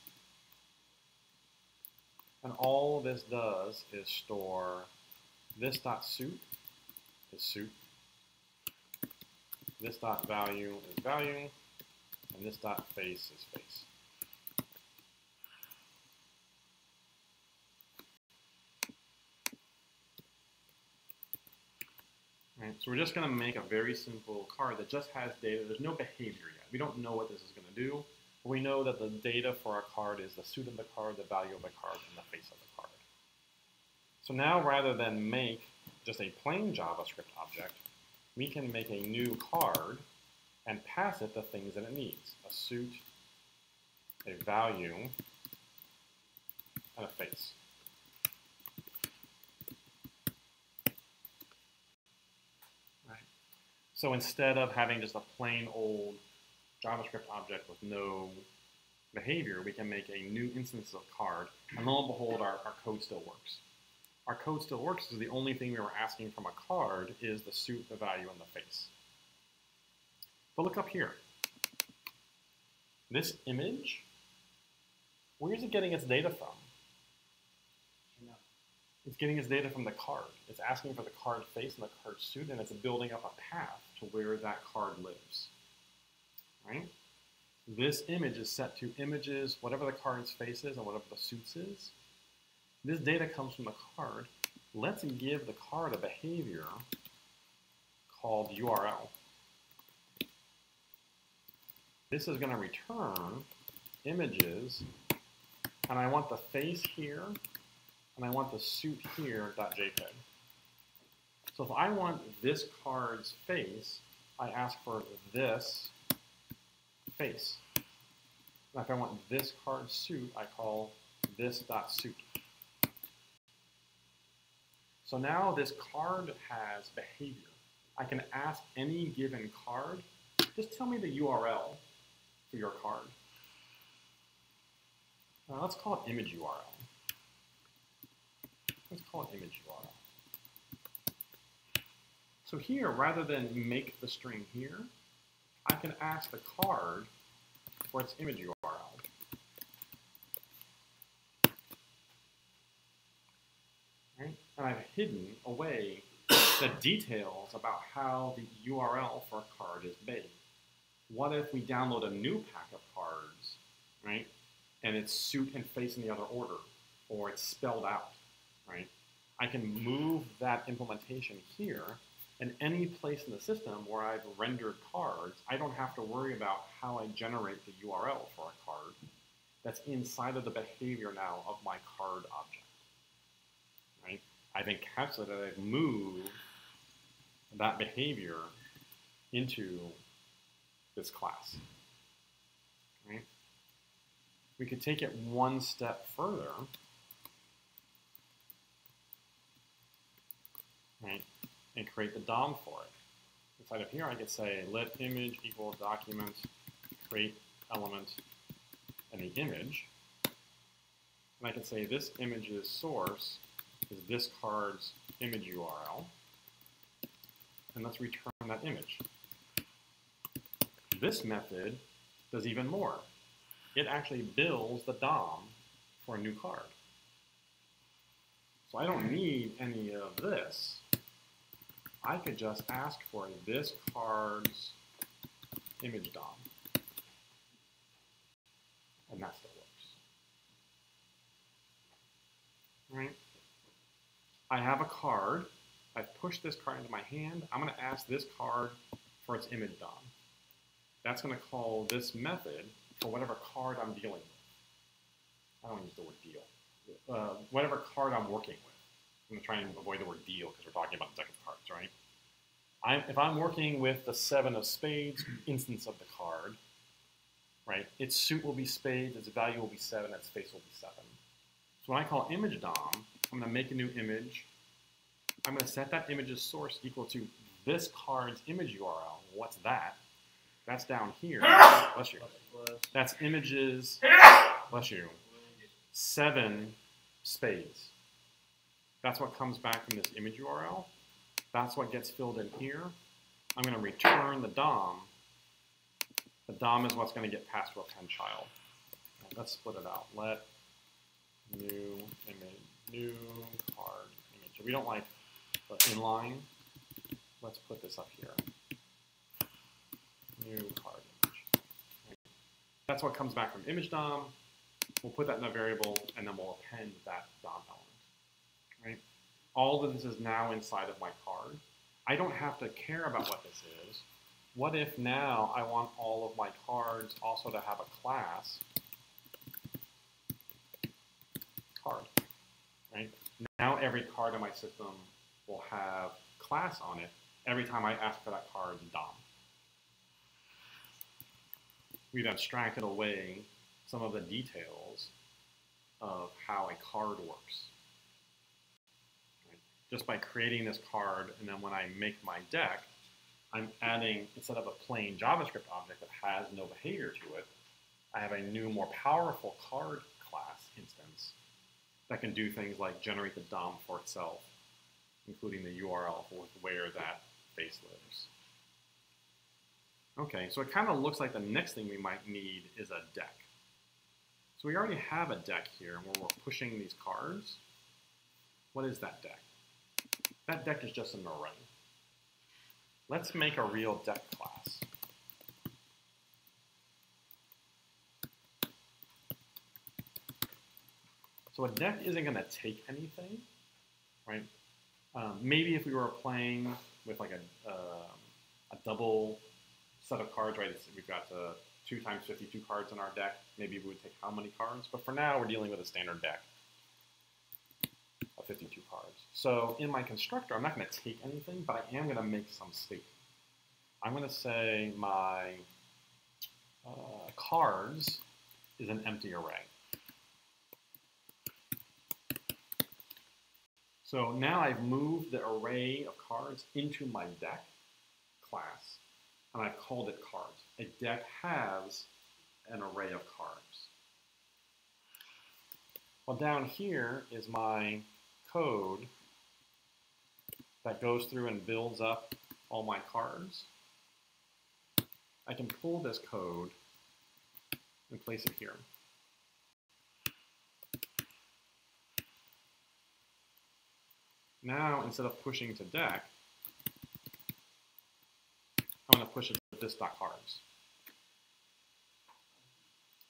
And all this does is store this dot suit is suit, this dot value is value, and this dot face is face. Right, so we're just going to make a very simple card that just has data. There's no behavior yet. We don't know what this is going to do. But we know that the data for our card is the suit of the card, the value of the card, and the face of the card. So now rather than make just a plain JavaScript object, we can make a new card and pass it the things that it needs. A suit, a value, and a face. Right. So instead of having just a plain old JavaScript object with no behavior, we can make a new instance of card, and lo and behold, our code still works. Our code still works because the only thing we were asking from a card is the suit, the value, and the face. But look up here. This image, where is it getting its data from? It's getting its data from the card. It's asking for the card face and the card suit, and it's building up a path to where that card lives. Right? This image is set to images, whatever the card's face is and whatever the suit's is. This data comes from the card. Let's give the card a behavior called URL. This is going to return images, and I want the face here, and I want the suit here, .jpg. So if I want this card's face, I ask for this face. And if I want this card's suit, I call this .suit. So now this card has behavior. I can ask any given card, just tell me the URL for your card. Now let's call it image URL. Let's call it image URL. So here, rather than make the string here, I can ask the card for its image URL. Right? And I've hidden away the details about how the URL for a card is made. What if we download a new pack of cards, right? And it's suit and face in the other order, or it's spelled out, right? I can move that implementation here, and any place in the system where I've rendered cards, I don't have to worry about how I generate the URL for a card. That's inside of the behavior now of my card object, right? I've encapsulated, I've moved that behavior into this class, right? We could take it one step further, right, and create the DOM for it. Inside of here, I could say let image equal document create element and the image, and I can say this image's source is this card's image URL, and let's return that image. This method does even more. It actually builds the DOM for a new card. So I don't need any of this. I could just ask for this card's image DOM, and that still works. Right? I have a card. I've pushed this card into my hand. I'm going to ask this card for its image DOM. That's going to call this method for whatever card I'm dealing with. I don't use the word deal. Whatever card I'm working with. I'm going to try and avoid the word deal because we're talking about a deck of cards, right? If I'm working with the 7 of spades instance of the card, right, its suit will be spades, its value will be 7, its face will be 7. So when I call image DOM, I'm going to make a new image. I'm going to set that image's source equal to this card's image URL. What's that? That's down here. Bless you. That's images, bless you, 7 spades. That's what comes back from this image URL. That's what gets filled in here. I'm going to return the DOM. The DOM is what's going to get passed to a pen child. Okay, let's split it out. Let new image, new card image. If we don't like the inline, let's put this up here. New card image. Okay. That's what comes back from image DOM. We'll put that in a variable, and then we'll append that DOM element. Right? All of this is now inside of my card. I don't have to care about what this is. What if now I want all of my cards also to have a class card, right? Now every card in my system will have class on it every time I ask for that card's DOM. We've abstracted away some of the details of how a card works. Just by creating this card, and then when I make my deck, I'm adding, instead of a plain JavaScript object that has no behavior to it, I have a new, more powerful card class instance that can do things like generate the DOM for itself, including the URL for where that face lives. Okay, so it kind of looks like the next thing we might need is a deck. So we already have a deck here where we're pushing these cards. What is that deck? That deck is just an array. Let's make a real deck class. So a deck isn't going to take anything, right? Maybe if we were playing with like a double set of cards, right? We've got 2 times 52 cards in our deck. Maybe we would take how many cards? But for now, we're dealing with a standard deck of 52 cards. So in my constructor, I'm not going to take anything, but I am going to make some state. I'm going to say my cards is an empty array. So now I've moved the array of cards into my deck class, and I've called it cards. A deck has an array of cards. Well, down here is my code that goes through and builds up all my cards. I can pull this code and place it here. Now, instead of pushing to deck, I'm going to push it to this.cards.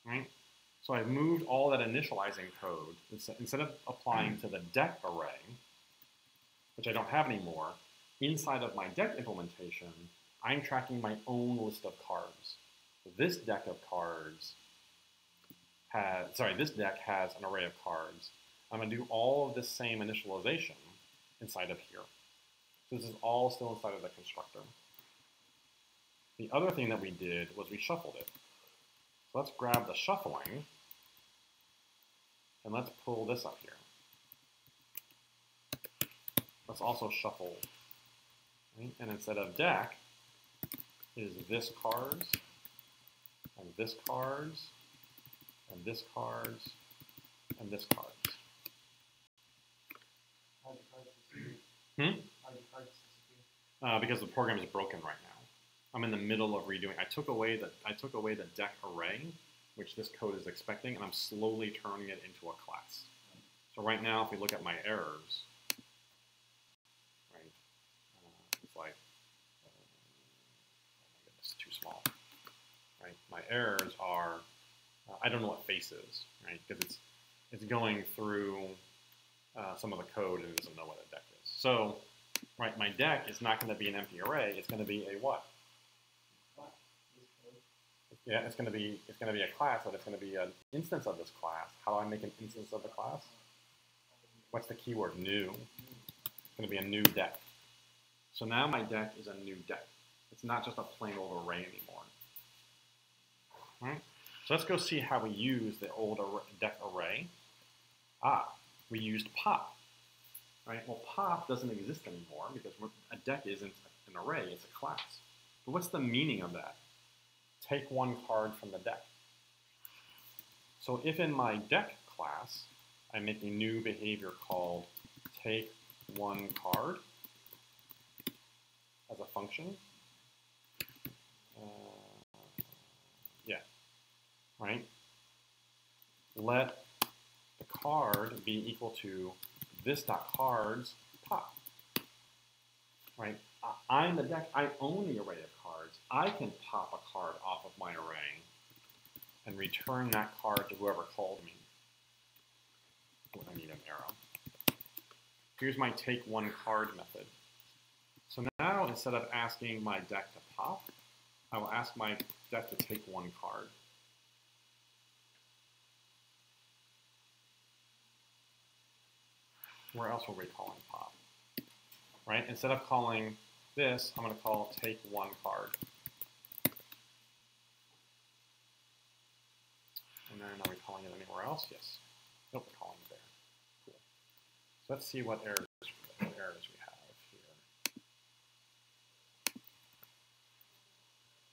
Right? So I've moved all that initializing code, instead of applying to the deck array, which I don't have anymore, inside of my deck implementation, I'm tracking my own list of cards. This deck of cards this deck has an array of cards. I'm going to do all of this same initialization inside of here. So this is all still inside of the constructor. The other thing that we did was we shuffled it. So let's grab the shuffling, and let's pull this up here. Let's also shuffle. Right? And instead of deck, is this cards, and this cards, and this cards, and this cards. How do cards disappear? How do cards disappear? Because the program is broken right now. I'm in the middle of redoing. I took away the deck array, which this code is expecting, and I'm slowly turning it into a class. So right now, if we look at my errors, right, it's like, oh my goodness, too small. Right, my errors are, I don't know what face is, right, because it's going through some of the code and it doesn't know what a deck is. So, right, my deck is not going to be an empty array. It's going to be a what? Yeah, it's going to be a class, but it's going to be an instance of this class. How do I make an instance of the class? What's the keyword? New. It's going to be a new deck. So now my deck is a new deck. It's not just a plain old array anymore. All right? So let's go see how we use the old deck array. We used pop. Right? Well, pop doesn't exist anymore because a deck isn't an array, it's a class. But what's the meaning of that? Take one card from the deck. So if in my deck class, I make a new behavior called take one card as a function, right? Let the card be equal to this.cards pop, right? I'm the deck, I own the array of cards. I can pop a card off of my array and return that card to whoever called me. Oh, I need an arrow. Here's my take one card method. So now instead of asking my deck to pop, I will ask my deck to take one card. Where else were we calling pop? Right? Instead of calling this, I'm going to call take one card. And then are we calling it anywhere else? Yes. Nope, we're calling it there. Cool. So let's see what errors we have here.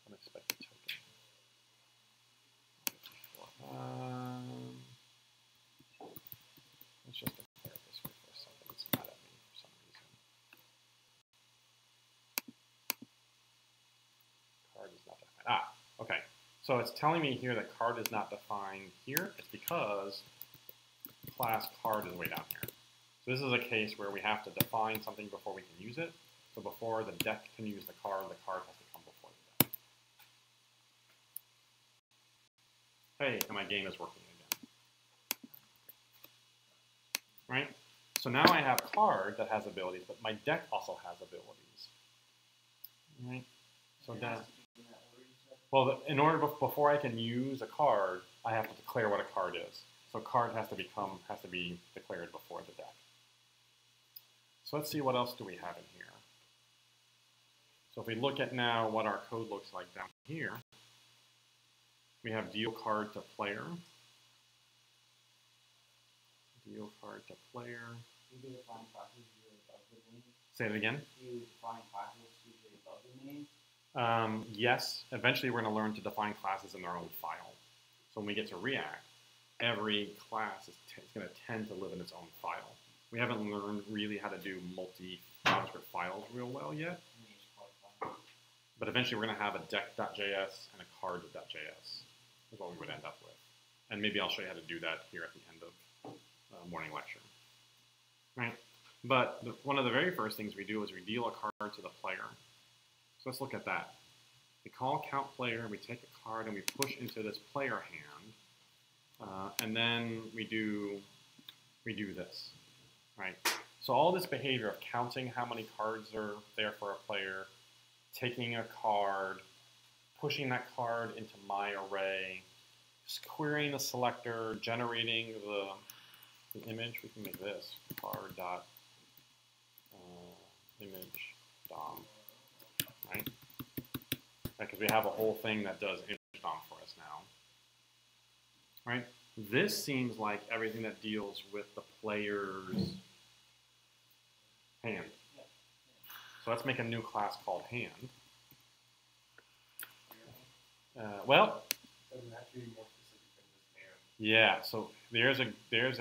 Unexpected token. Let's just declare it this way for a second. It's mad at me for some reason. Card is not defined. Okay. So it's telling me here that card is not defined here. It's because class card is way down here. So this is a case where we have to define something before we can use it. So before the deck can use the card has to come before the deck. Hey, and my game is working again. Right? So now I have card that has abilities, but my deck also has abilities. Right? So that. Well, in order before I can use a card, I have to declare what a card is. So card has to be declared before the deck. So let's see what else do we have in here. So if we look at now what our code looks like down here, we have deal card to player. Deal card to player. You do define classes usually above the name. Say it again. You define classes usually above the name. Yes, eventually we're going to learn to define classes in their own file. So when we get to React, every class is going to tend to live in its own file. We haven't learned really how to do multi-JavaScript files real well yet. But eventually we're going to have a deck.js and a card.js is what we would end up with. And maybe I'll show you how to do that here at the end of morning lecture. Right? But one of the very first things we do is we deal a card to the player. So let's look at that. We call count player, we take a card and we push into this player hand. And then we do this. Right? So all this behavior of counting how many cards are there for a player, taking a card, pushing that card into my array, querying the selector, generating the image. We can make this card dot image DOM, right? Because we have a whole thing that does image DOM for us now, right? This seems like everything that deals with the player's hand. So let's make a new class called hand. Well, Doesn't have to be more specific than just hand. yeah. So there's a where is?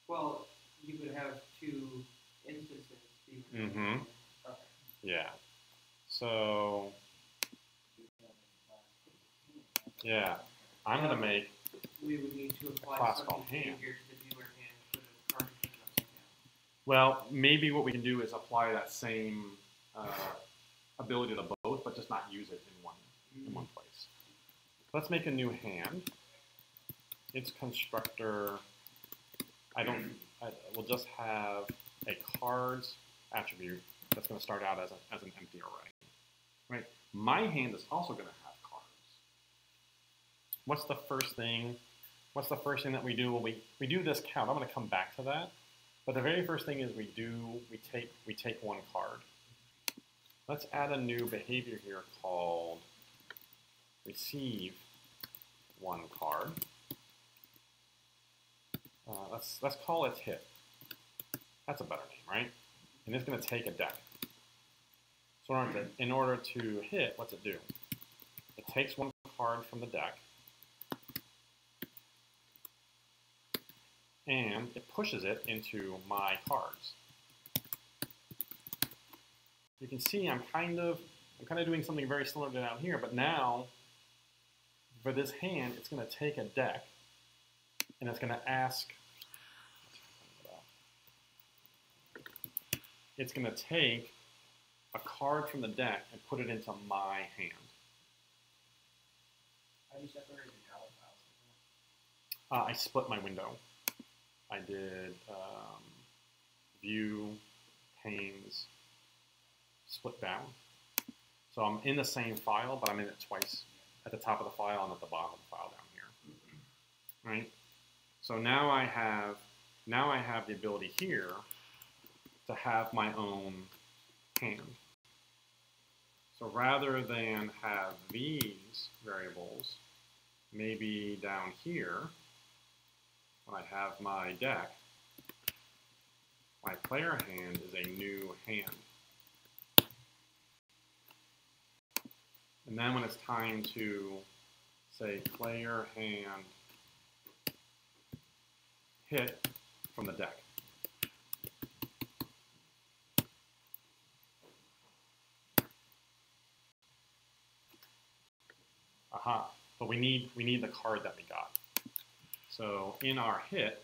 Well, you would have two instances. Mm-hmm. Okay. Yeah. So yeah, I'm gonna make We would need to apply class some called hand. behavior to the viewer hand for the card to turn upside down. well, maybe what we can do is apply that same ability to both, but just not use it in one place. Let's make a new hand. Its constructor. We'll just have a cards attribute that's going to start out as an empty array. Right? My hand is also going to have cards. What's the first thing what's the first thing that we do? Well, we do this count. I'm going to come back to that. But the very first thing is we take one card. Let's add a new behavior here called receive one card. Let's call it hit. That's a better name, right? And it's going to take a deck. So in order to hit, what's it do? It takes one card from the deck, and it pushes it into my cards. You can see I'm kind of doing something very similar to down here, but now for this hand, it's going to take a deck, and it's going to ask. It's going to take a card from the deck and put it into my hand. How do you separate the out files? I split my window. I did view, panes, split down. So I'm in the same file, but I'm in it twice. At the top of the file and at the bottom of the file down here. Right? So now I have the ability here to have my own hand. So rather than have these variables, maybe down here, when I have my deck, my player hand is a new hand. And then when it's time to say player hand hit from the deck. Aha, but we need the card that we got. So in our hit,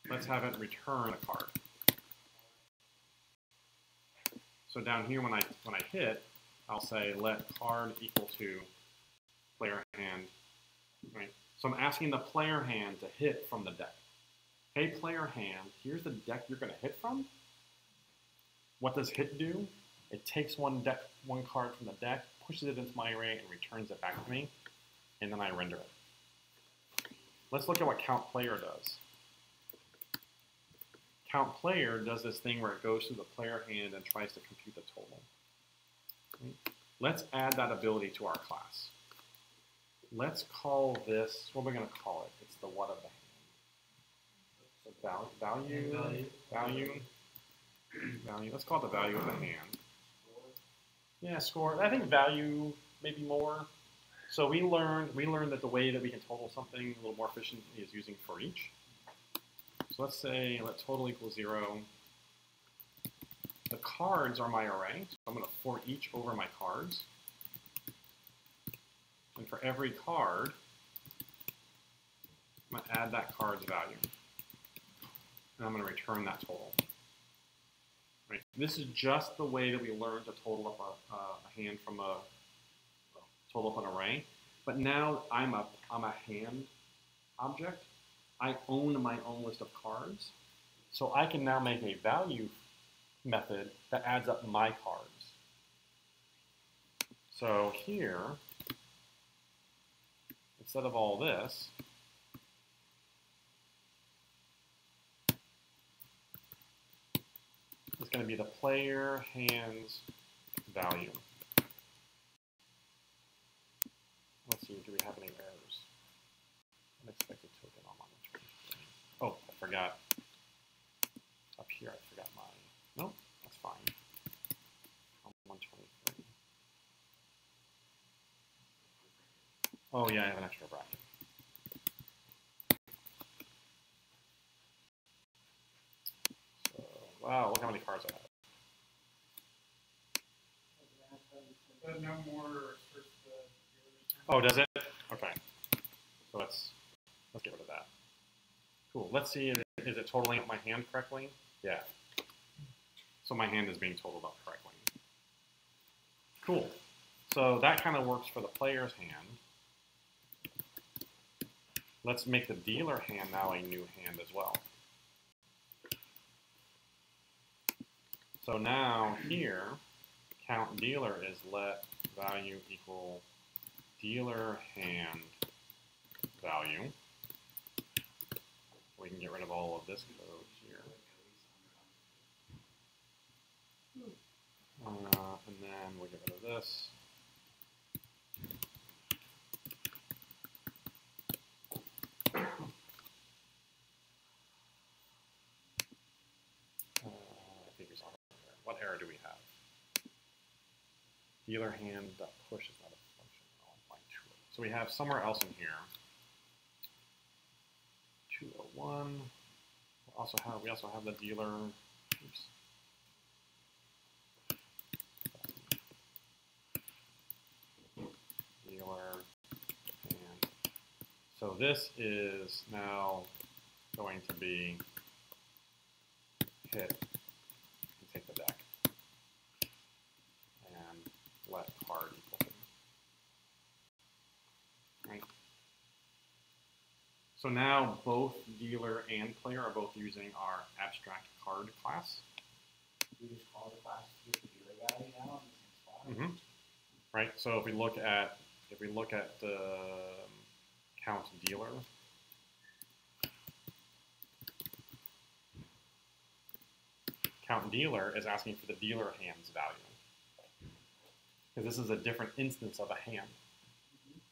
let's have it return a card. So down here when I hit, I'll say let card equal to player hand, right? So I'm asking the player hand to hit from the deck. Hey player hand, here's the deck you're going to hit from. What does hit do? It takes one card from the deck, pushes it into my array, and returns it back to me, and then I render it. Let's look at what count player does. Count player does this thing where it goes through the player hand and tries to compute the total. Let's add that ability to our class. Let's call this, what are we going to call it? It's the what of the hand. So value. Let's call it the value of the hand. Yeah, score. I think value maybe more. So we learned that the way that we can total something a little more efficiently is using for each. So let's say let total equal 0. The cards are my array, so I'm going to for each over my cards. And for every card, I'm going to add that card's value. And I'm going to return that total. Right. This is just the way that we learned to total up a hand from total up an array. But now I'm a hand object. I own my own list of cards. So I can now make a value method that adds up my cards. So here, instead of all this, it's going to be the player hand's value. Let's see, do we have any errors? Unexpected token on line 23. Oh, I forgot. Up here, I forgot my. Nope, that's fine. On 123. Oh yeah, I have an extra bracket. So, wow, look how many cards I have. But no more first Oh, does it? Okay. So let's get rid of that. Cool. Let's see, is it totaling up my hand correctly? Yeah. So my hand is being totaled up correctly. Cool. So that kind of works for the player's hand. Let's make the dealer hand now a new hand as well. So now here, count dealer is let value equal dealer hand value. We can get rid of all of this code here. And then we'll get rid of this. What error do we have? Dealer hand push is not a function. I'll find true. So we have somewhere else in here. 201. We also have the dealer. Oops. Dealer hand. So this is now going to be hit. Take the deck and let card equal to. Right. So now both dealer and player are both using our abstract card class. We just call the class with the dealer value now in the same spot. Right. So if we look at the count dealer. Count dealer is asking for the dealer hand's value. Because this is a different instance of a hand.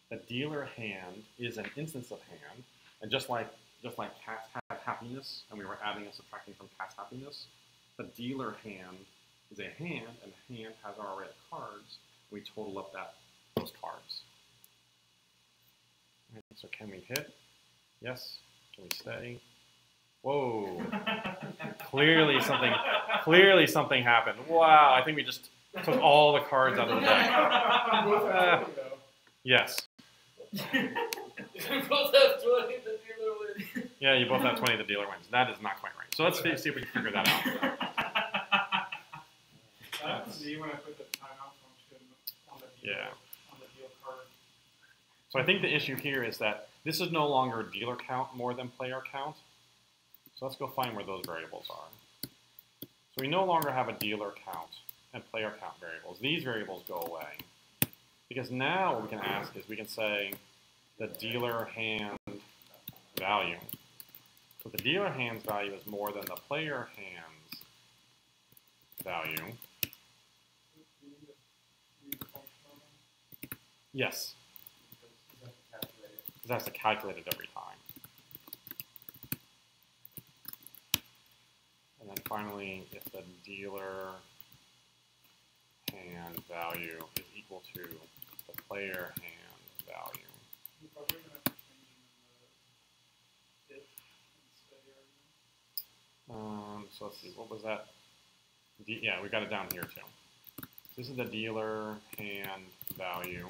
The dealer hand is an instance of hand, and just like cats have happiness, and we were adding and subtracting from cat's happiness, the dealer hand is a hand, and the hand has our array of cards, and we total up those cards. Right, so can we hit? Yes. Can we stay? Whoa. Clearly something happened. Wow, I think we just took all the cards out of the deck. Yes. We both have 20, the dealer wins. Yeah, you both have 20, the dealer wins. That is not quite right. So let's see if we can figure that out. That's me when I put the timeout function on the deal, on the deal card. So I think the issue here is that this is no longer dealer count more than player count. So let's go find where those variables are. So we no longer have a dealer count and player count variables. These variables go away. Because now what we can ask is we can say the dealer hand value. So the dealer hand's value is more than the player hand's value. Yes. Because that's to calculate it every time. And then finally, if the dealer hand value is equal to the player hand value. So let's see, what was that? Yeah, we got it down here too. This is the dealer hand value,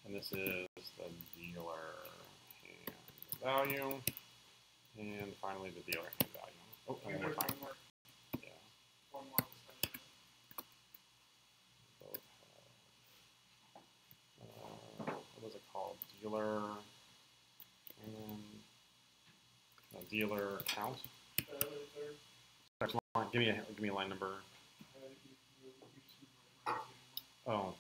and this is the dealer hand value, and finally the dealer hand value. Oh, and one more time. Yeah. One more. What was it called? Dealer and dealer count. Give me a line number. Oh.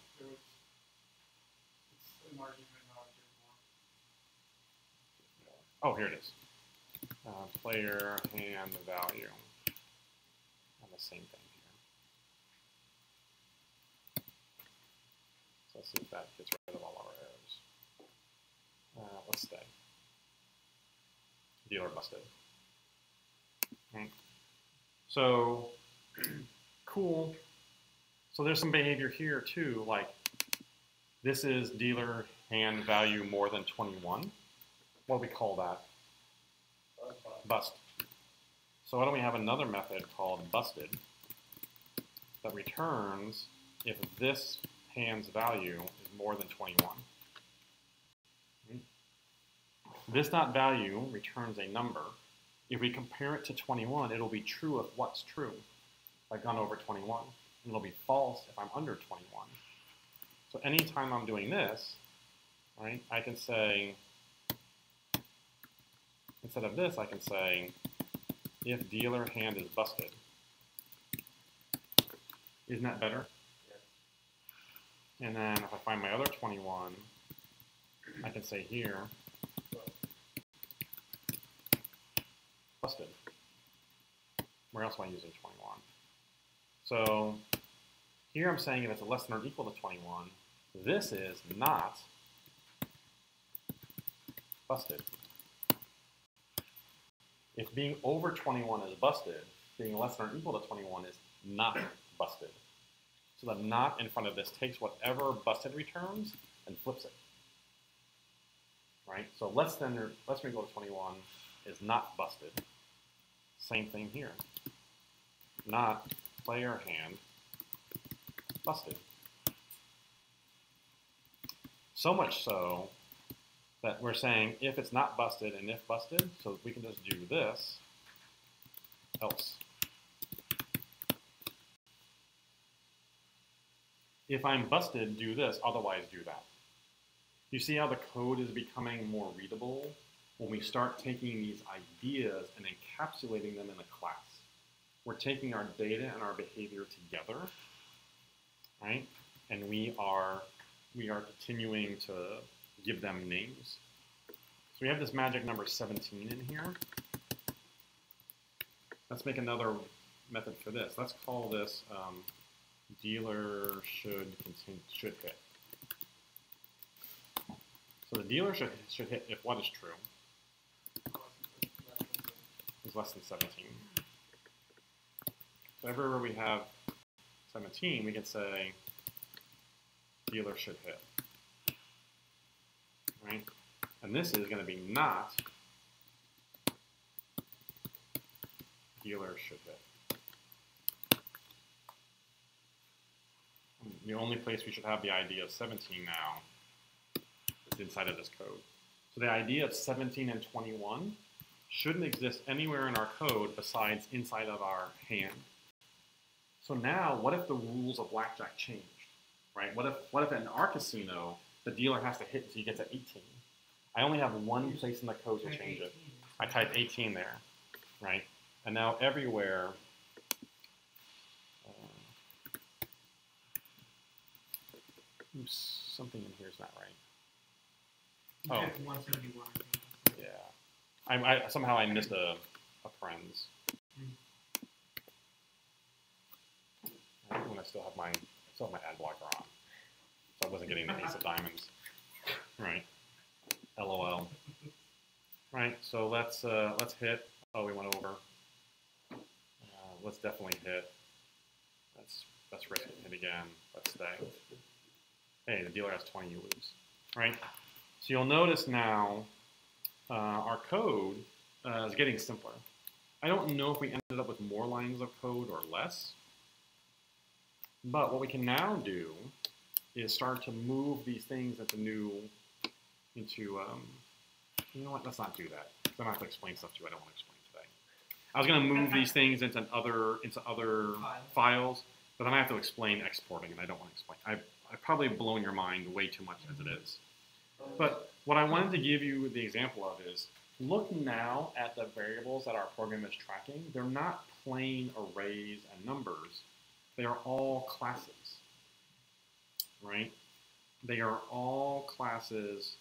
Oh, here it is. Player hand value. And the same thing here. So let's see if that gets rid of all our errors. Let's stay. Dealer busted. Okay. So, cool. So there's some behavior here too, like this is dealer hand value more than 21. What do we call that? Bust. So why don't we have another method called busted that returns if this hand's value is more than 21. This dot value returns a number. If we compare it to 21, it'll be true if what's true, if I've gone over 21. And it'll be false if I'm under 21. So anytime I'm doing this, right, I can say, instead of this, I can say, if dealer hand is busted. Isn't that better? Yes. And then if I find my other 21, I can say here, busted. Where else am I using 21? So here I'm saying if it's less than or equal to 21, this is not busted. If being over 21 is busted, being less than or equal to 21 is not busted. So the not in front of this takes whatever busted returns and flips it. Right? So less than or equal to 21 is not busted. Same thing here. Not player hand busted. So much so that we're saying if it's not busted and if busted, so we can just do this, else. If I'm busted, do this, otherwise do that. You see how the code is becoming more readable when we start taking these ideas and encapsulating them in a class. We're taking our data and our behavior together, right? And we are continuing to give them names. So we have this magic number 17 in here. Let's make another method for this. Let's call this dealer should hit. So the dealer should hit if what is true is less than 17. So everywhere we have 17, we can say dealer should hit. Right? And this is going to be not dealer should hit. The only place we should have the idea of 17 now is inside of this code. So the idea of 17 and 21 shouldn't exist anywhere in our code besides inside of our hand. So now, what if the rules of blackjack changed? Right? What if in our casino the dealer has to hit until he gets to 18? I only have one place in the code to change it. I type 18 there, right? And now everywhere, oops, something in here is not right. You checked 171. Yeah, somehow I missed a parens. When I still have my ad blocker on, so I wasn't getting the ace of diamonds. Right. LOL. Right. So let's hit. Oh, we went over. Let's definitely hit. Let's risk it. Hit again. Let's stay. Hey, the dealer has 20. You lose. Right. So you'll notice now our code is getting simpler. I don't know if we ended up with more lines of code or less. But what we can now do is start to move these things you know what, let's not do that. I don't have to explain stuff to you I don't want to explain today. I was going to move these things into other files, but then I have to explain exporting, and I don't want to explain. I've probably blown your mind way too much as it is. But what I wanted to give you the example of is, look now at the variables that our program is tracking. They're not plain arrays and numbers. They are all classes, right? They are all classes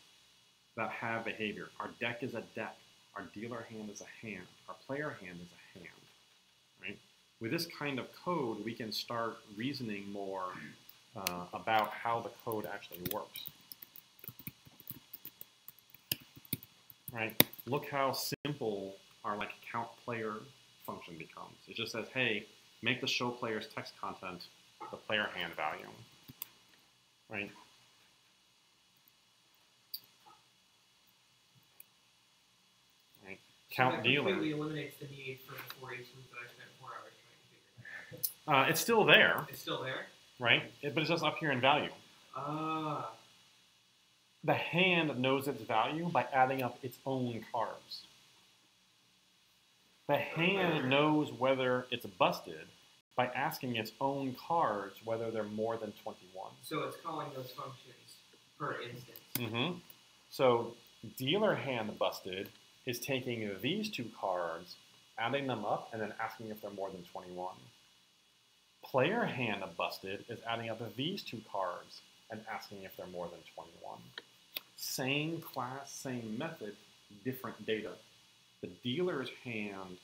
that have behavior. Our deck is a deck. Our dealer hand is a hand. Our player hand is a hand, right? With this kind of code, we can start reasoning more about how the code actually works, right? Look how simple our count player function becomes. It just says, hey, make the show player's text content the player hand value, right? Right. Count that dealer. completely eliminates the need for the 4 H loop that I spent 4 hours trying to figure out. It's still there, It's still there? right? But it's just up here in value. Ah. The hand knows its value by adding up its own cards. The hand knows whether it's busted by asking its own cards whether they're more than 21. So it's calling those functions per instance. Mm-hmm. So dealer hand busted is taking these two cards, adding them up, and then asking if they're more than 21. Player hand busted is adding up these two cards and asking if they're more than 21. Same class, same method, different data. The dealer's hand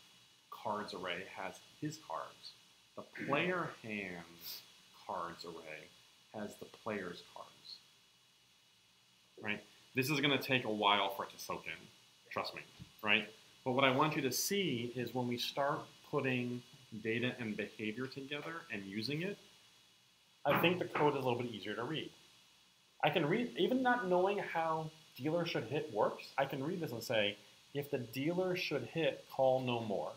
cards array has his cards. The player hand's cards array has the player's cards. Right? This is going to take a while for it to soak in. Trust me. Right? But what I want you to see is when we start putting data and behavior together and using it, I think the code is a little bit easier to read. I can read, even not knowing how dealer should hit works, I can read this and say, if the dealer should hit, call no more.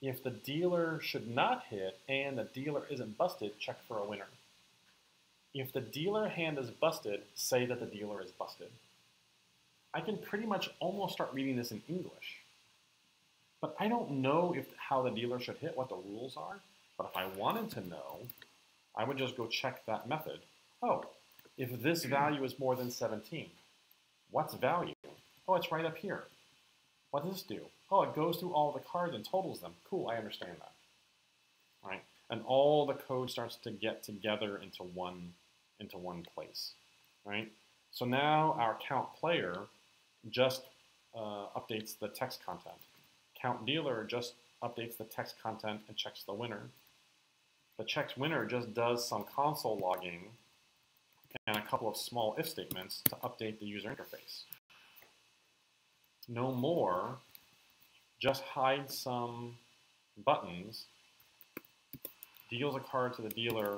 If the dealer should not hit and the dealer isn't busted, check for a winner. If the dealer hand is busted, say that the dealer is busted. I can pretty much almost start reading this in English. But I don't know how the dealer should hit, what the rules are. But if I wanted to know, I would just go check that method. Oh, if this value is more than 17, what's value? Oh, it's right up here. What does this do? Oh, it goes through all the cards and totals them. Cool, I understand that. Right? And all the code starts to get together into one place. Right? So now our count player just updates the text content. Count dealer just updates the text content and checks the winner. The checked winner just does some console logging and a couple of small if statements to update the user interface. No more, just hides some buttons, deals a card to the dealer,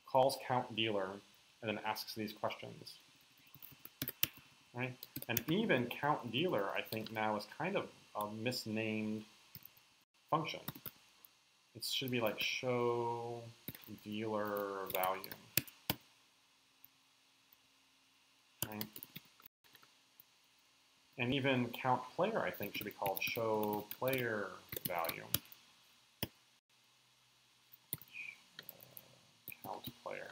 calls count dealer, and then asks these questions. Right? And even count dealer, I think now is kind of a misnamed function. It should be like show dealer value. Right? And even count player, I think, should be called show player value. Count player.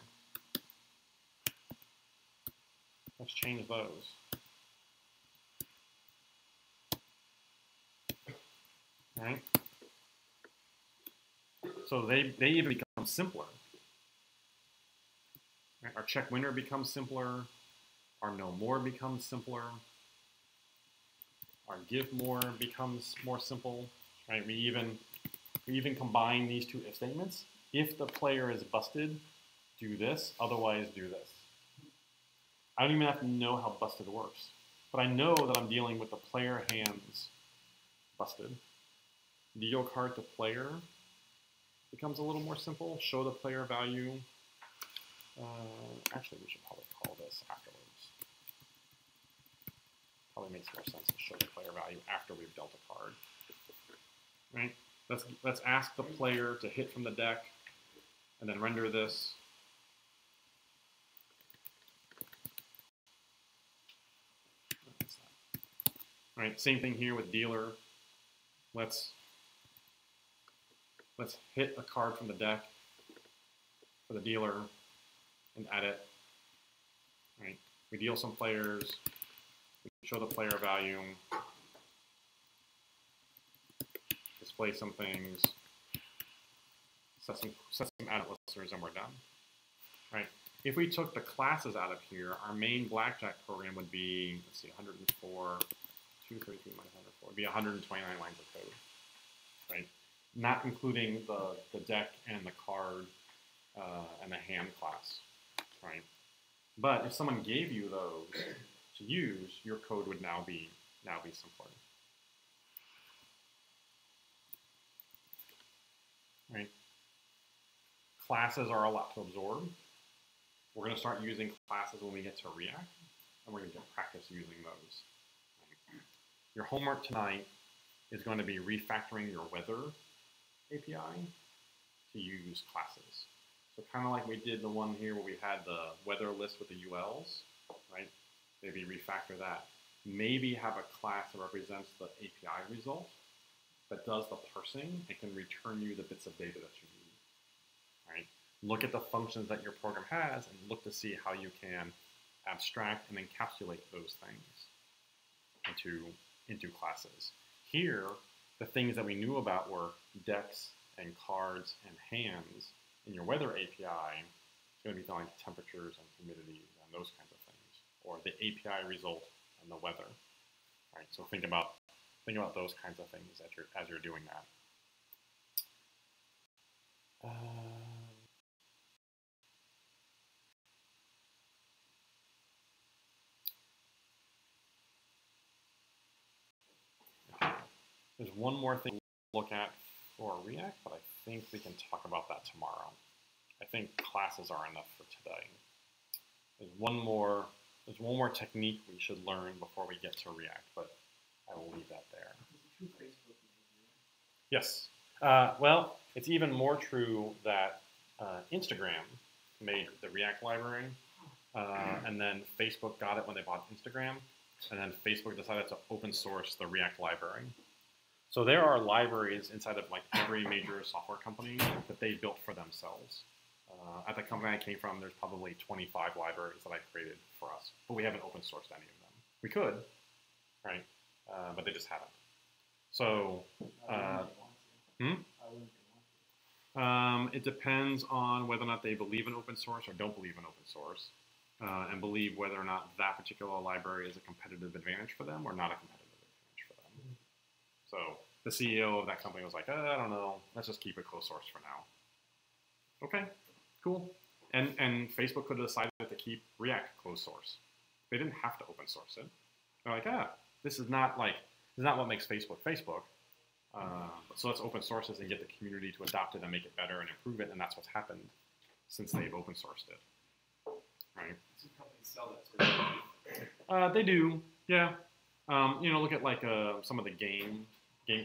Let's change those. Right? So they even become simpler. Right? Our check winner becomes simpler. Our no more becomes simpler. Our give more becomes more simple. Right? We even combine these two if statements. If the player is busted, do this. Otherwise, do this. I don't even have to know how busted works. But I know that I'm dealing with the player hands busted. Deal card to player becomes a little more simple. Show the player value. Actually, we should probably call this afterwards. Probably makes more sense to show the player value after we've dealt a card. Right? Let's ask the player to hit from the deck and then render this. Right, same thing here with dealer. Let's hit a card from the deck for the dealer and add it. Right, we deal some players. We show the player value. Display some things. Set some added listers, and we're done. Right. If we took the classes out of here, our main blackjack program would be, let's see, 104. 233 minus 104 would be 129 lines of code, right? Not including the deck and the card and the hand class, right? But if someone gave you those to use, your code would now be simpler, right? Classes are a lot to absorb. We're going to start using classes when we get to React, and we're going to get practice using those. Your homework tonight is going to be refactoring your weather API to use classes. So kind of like we did the one here where we had the weather list with the ULs, right? Maybe refactor that. Maybe have a class that represents the API result that does the parsing and can return you the bits of data that you need, right? Look at the functions that your program has and look to see how you can abstract and encapsulate those things into classes. Here, the things that we knew about were decks and cards and hands. In your weather API, it's going to be like temperatures and humidities and those kinds of things. or the API result and the weather. Right? So think about those kinds of things as you're doing that. There's one more thing to look at for React, but I think we can talk about that tomorrow. I think classes are enough for today. There's one more technique we should learn before we get to React, but I will leave that there. Yes. Well, it's even more true that Instagram made the React library, and then Facebook got it when they bought Instagram, and then Facebook decided to open source the React library. So there are libraries inside of like every major software company that they built for themselves. At the company I came from, there's probably 25 libraries that I created for us, but we haven't open sourced any of them. We could, right? But they just haven't. So, it depends on whether or not they believe in open source or don't believe in open source, and believe whether or not that particular library is a competitive advantage for them or not a competitive advantage for them. So the CEO of that company was like, I don't know, let's just keep it closed source for now. Okay, cool. And Facebook could have decided to keep React closed source. They didn't have to open source it. They're like, this is not what makes Facebook Facebook. So let's open source this and get the community to adopt it and make it better and improve it, and that's what's happened since they've open sourced it. Right? Some companies sell that sort of They do, yeah. Look at like some of the game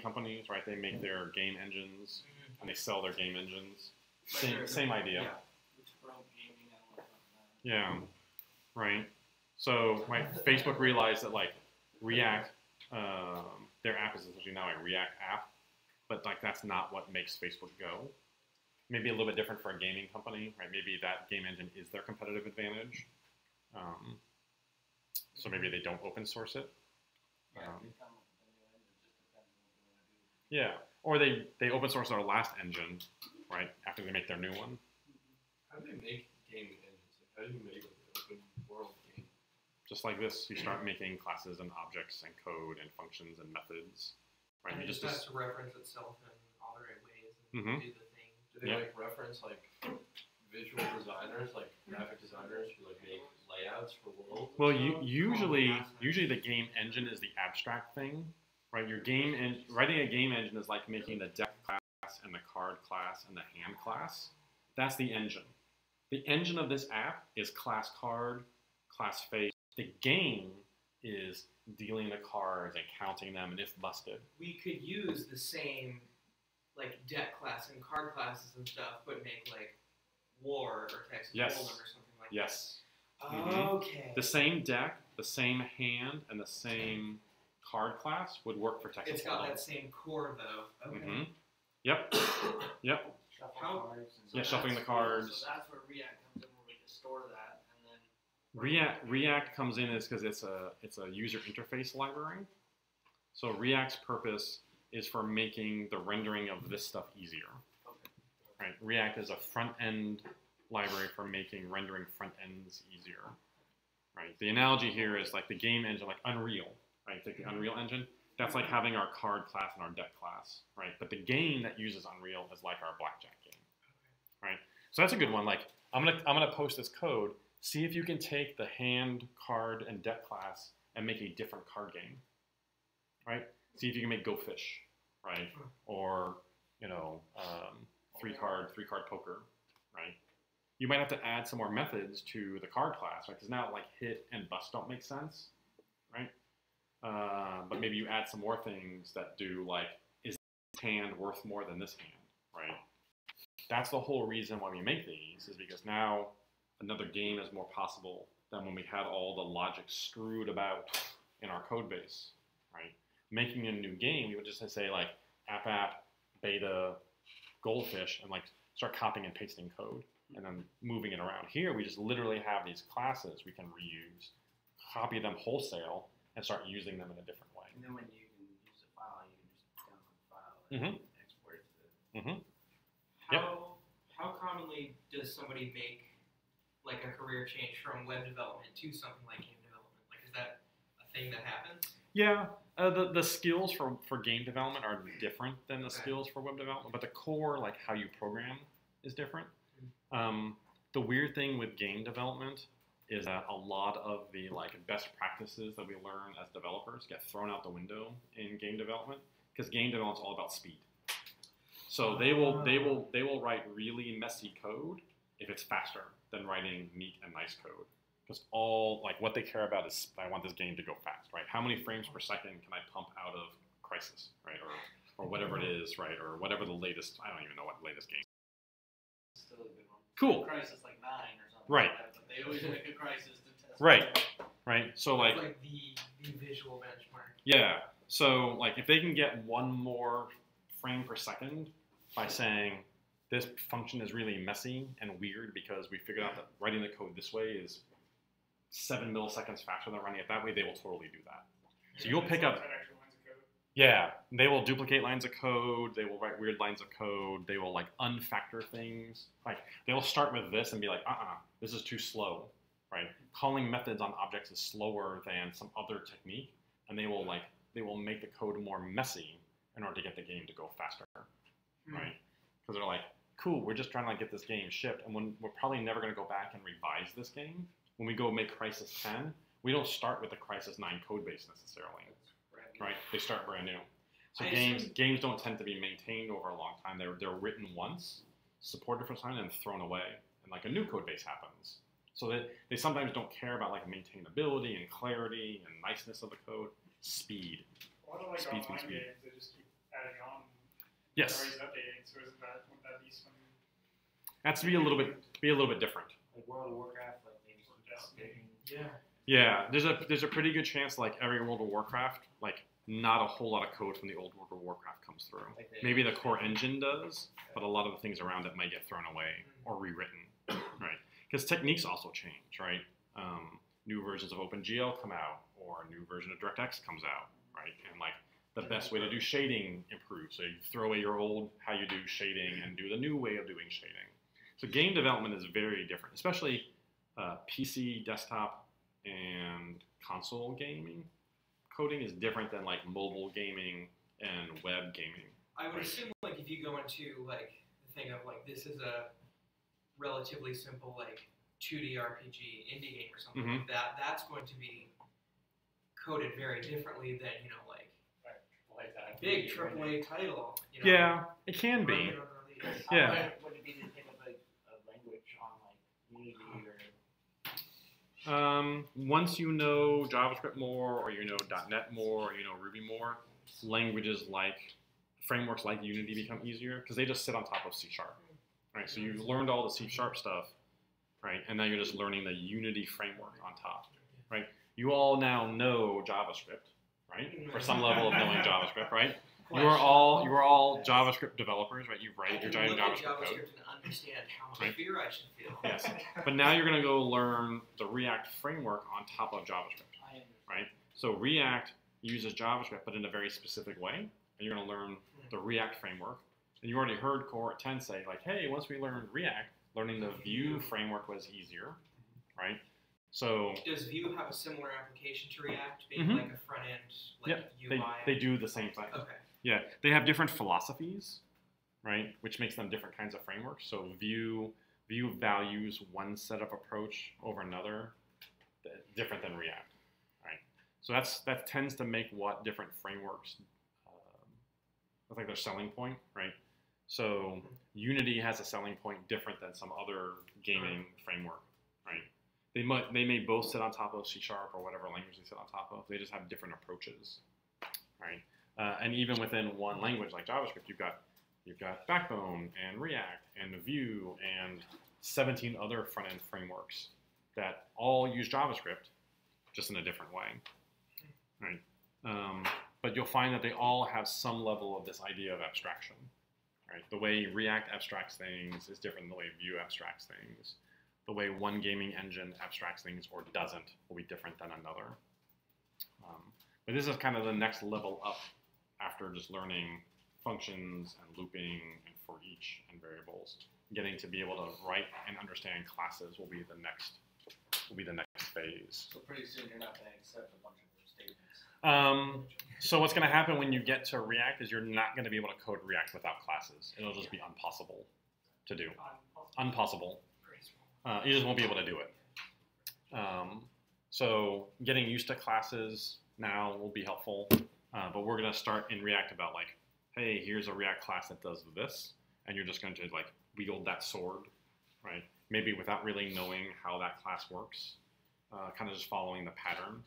companies, right? They make their game engines and they sell their game engines. Same idea. Yeah, right. So, right, Facebook realized that like React, their app is essentially now a React app, but like that's not what makes Facebook go. Maybe a little bit different for a gaming company, right? Maybe that game engine is their competitive advantage. So maybe they don't open source it. Yeah, or they open source their last engine, right, after they make their new one. How do they make game engines? Like, how do you make an open world game? Just like this, you start making classes and objects and code and functions and methods. Right? And You it just has to reference itself in all the right ways and do the thing. Do they like reference like visual designers, like graphic designers who like make layouts for worlds? Well, usually the game engine is the abstract thing, right? Writing a game engine is like making the deck class and the card class and the hand class. That's the engine. The engine of this app is class card, class face. The game is dealing the cards and counting them, and if busted. We could use the same like deck class and card classes and stuff, but make like war or Texas Hold'em or something like that. Yes. Okay. The same deck, the same hand, and the same card class would work for Texas It's got Hold'em. that same core though. Okay. Yep. Yep. Shuffling the cards. So that's where React comes in, where we can store that, and then React comes in is because it's a user interface library. So React's purpose is for making the rendering of this stuff easier. Right? React is a front end library for making rendering front ends easier. Right? The analogy here is like the game engine, like Unreal. Right? Take the Unreal engine. That's like having our card class and our deck class. Right? But the game that uses Unreal is like our blackjack game. Right? So that's a good one. Like I'm gonna post this code. See if you can take the hand, card, and deck class and make a different card game. Right? See if you can make Go Fish, right? Or three card poker, right? You might have to add some more methods to the card class, right? Because now like hit and bust don't make sense, right? But maybe you add some more things that do like, is this hand worth more than this hand, right? That's the whole reason why we make these, is because now another game is more possible than when we had all the logic screwed about in our code base, right? Making a new game, we would just say like app, beta, goldfish, and like start copying and pasting code and then moving it around. Here, we just literally have these classes we can reuse, copy them wholesale, and start using them in a different way. And then when you can use a file, you can just download the file and export it to the... How commonly does somebody make like a career change from web development to something like game development? thing that happens? Yeah, the skills for game development are different than the skills for web development, but the core, like how you program, is different. The weird thing with game development is that a lot of the like best practices that we learn as developers get thrown out the window in game development because game development is all about speed. So they will write really messy code if it's faster than writing neat and nice code. Because all like what they care about is I want this game to go fast, right? How many frames per second can I pump out of Crisis, right? Or whatever it is, right? Or whatever the latest, I don't even know what the latest game. Still a good one. Cool. Crisis like 9 or something. Right. Like that, but they always make a Crisis to test. Right. Right. So It's like like the visual benchmark. yeah. So like if they can get one more frame per second by saying this function is really messy and weird because we figured out that writing the code this way is 7 milliseconds faster than running it that way, they will totally do that. So you'll pick up, yeah, they will duplicate lines of code, they will write weird lines of code, they will like unfactor things. Like they will start with this and be like, this is too slow, right? Calling methods on objects is slower than some other technique, and they will make the code more messy in order to get the game to go faster, right? Because they're like, cool, we're just trying to like get this game shipped, and when we're probably never going to go back and revise this game. When we go make Crisis 10, we don't start with the Crisis 9 code base necessarily, right? They start brand new. So games don't tend to be maintained over a long time. They're written once, supported for some time, and thrown away, and like a new code base happens. So that they sometimes don't care about like maintainability and clarity and niceness of the code, speed. A lot of like Speed, online speed, speed. games, they just keep adding on. Yes. Always updating. So isn't that wouldn't that be some? That's to be a little bit different. Like World of Warcraft, like maybe some Destiny. updating. Yeah. Yeah, there's a pretty good chance like every World of Warcraft, like not a whole lot of code from the old World of Warcraft comes through. Like Maybe the core engine does, but a lot of the things around it might get thrown away or rewritten, right? Because techniques also change, right? New versions of OpenGL come out, or a new version of DirectX comes out, right? And like the best way to do shading improves. So you throw away your old how you do shading and do the new way of doing shading. So game development is very different, especially PC, desktop, and console gaming. Coding is different than like mobile gaming and web gaming. I would assume like if you go into like the thing of like this is a relatively simple like 2D RPG indie game or something like that, that's going to be coded very differently than like Like that. big AAA title. You know, Yeah, it can be. running on release. How Yeah. hard would it be to pick up a language on like Unity or? Once you know JavaScript more, or you know .NET more, or you know Ruby more, languages like frameworks like Unity become easier because they just sit on top of C#, right? So you've learned all the C# stuff, right? And now you're just learning the Unity framework on top, right? You all now know JavaScript, right? For some level of knowing JavaScript, right? You are all JavaScript developers, right? You write your I can look at JavaScript code. and understand how much Right. fear I should feel. Yes, but now you're going to go learn the React framework on top of JavaScript, right? So React uses JavaScript, but in a very specific way, and you're going to learn the React framework. And you already heard Cohort 10 say, like, hey, once we learned React, learning the Vue framework was easier, right? So Does Vue have a similar application to React, being like a front end, like UI? they do the same thing. Okay. Yeah, they have different philosophies, right? Which makes them different kinds of frameworks. So Vue values one set of approach over another, different than React, right? So that tends to make what different frameworks, that's like their selling point, right? So Unity has a selling point different than some other gaming framework, right? They may both sit on top of C# or whatever language they sit on top of. They just have different approaches, right? And even within one language like JavaScript, you've got Backbone and React and Vue and 17 other front-end frameworks that all use JavaScript, just in a different way, right? But you'll find that they all have some level of this idea of abstraction, right? The way React abstracts things is different than the way Vue abstracts things. The way one gaming engine abstracts things or doesn't will be different than another. But this is kind of the next level up after just learning functions and looping and for each and variables. Getting to be able to write and understand classes will be the next phase. So pretty soon you're not going to accept a bunch of So what's going to happen when you get to React is you're not going to be able to code React without classes. It'll just be impossible to do. Impossible. You just won't be able to do it. So getting used to classes now will be helpful. But we're going to start in React about like, hey, here's a React class that does this. And you're just going to like wield that sword, right? Maybe without really knowing how that class works. Kind of just following the pattern.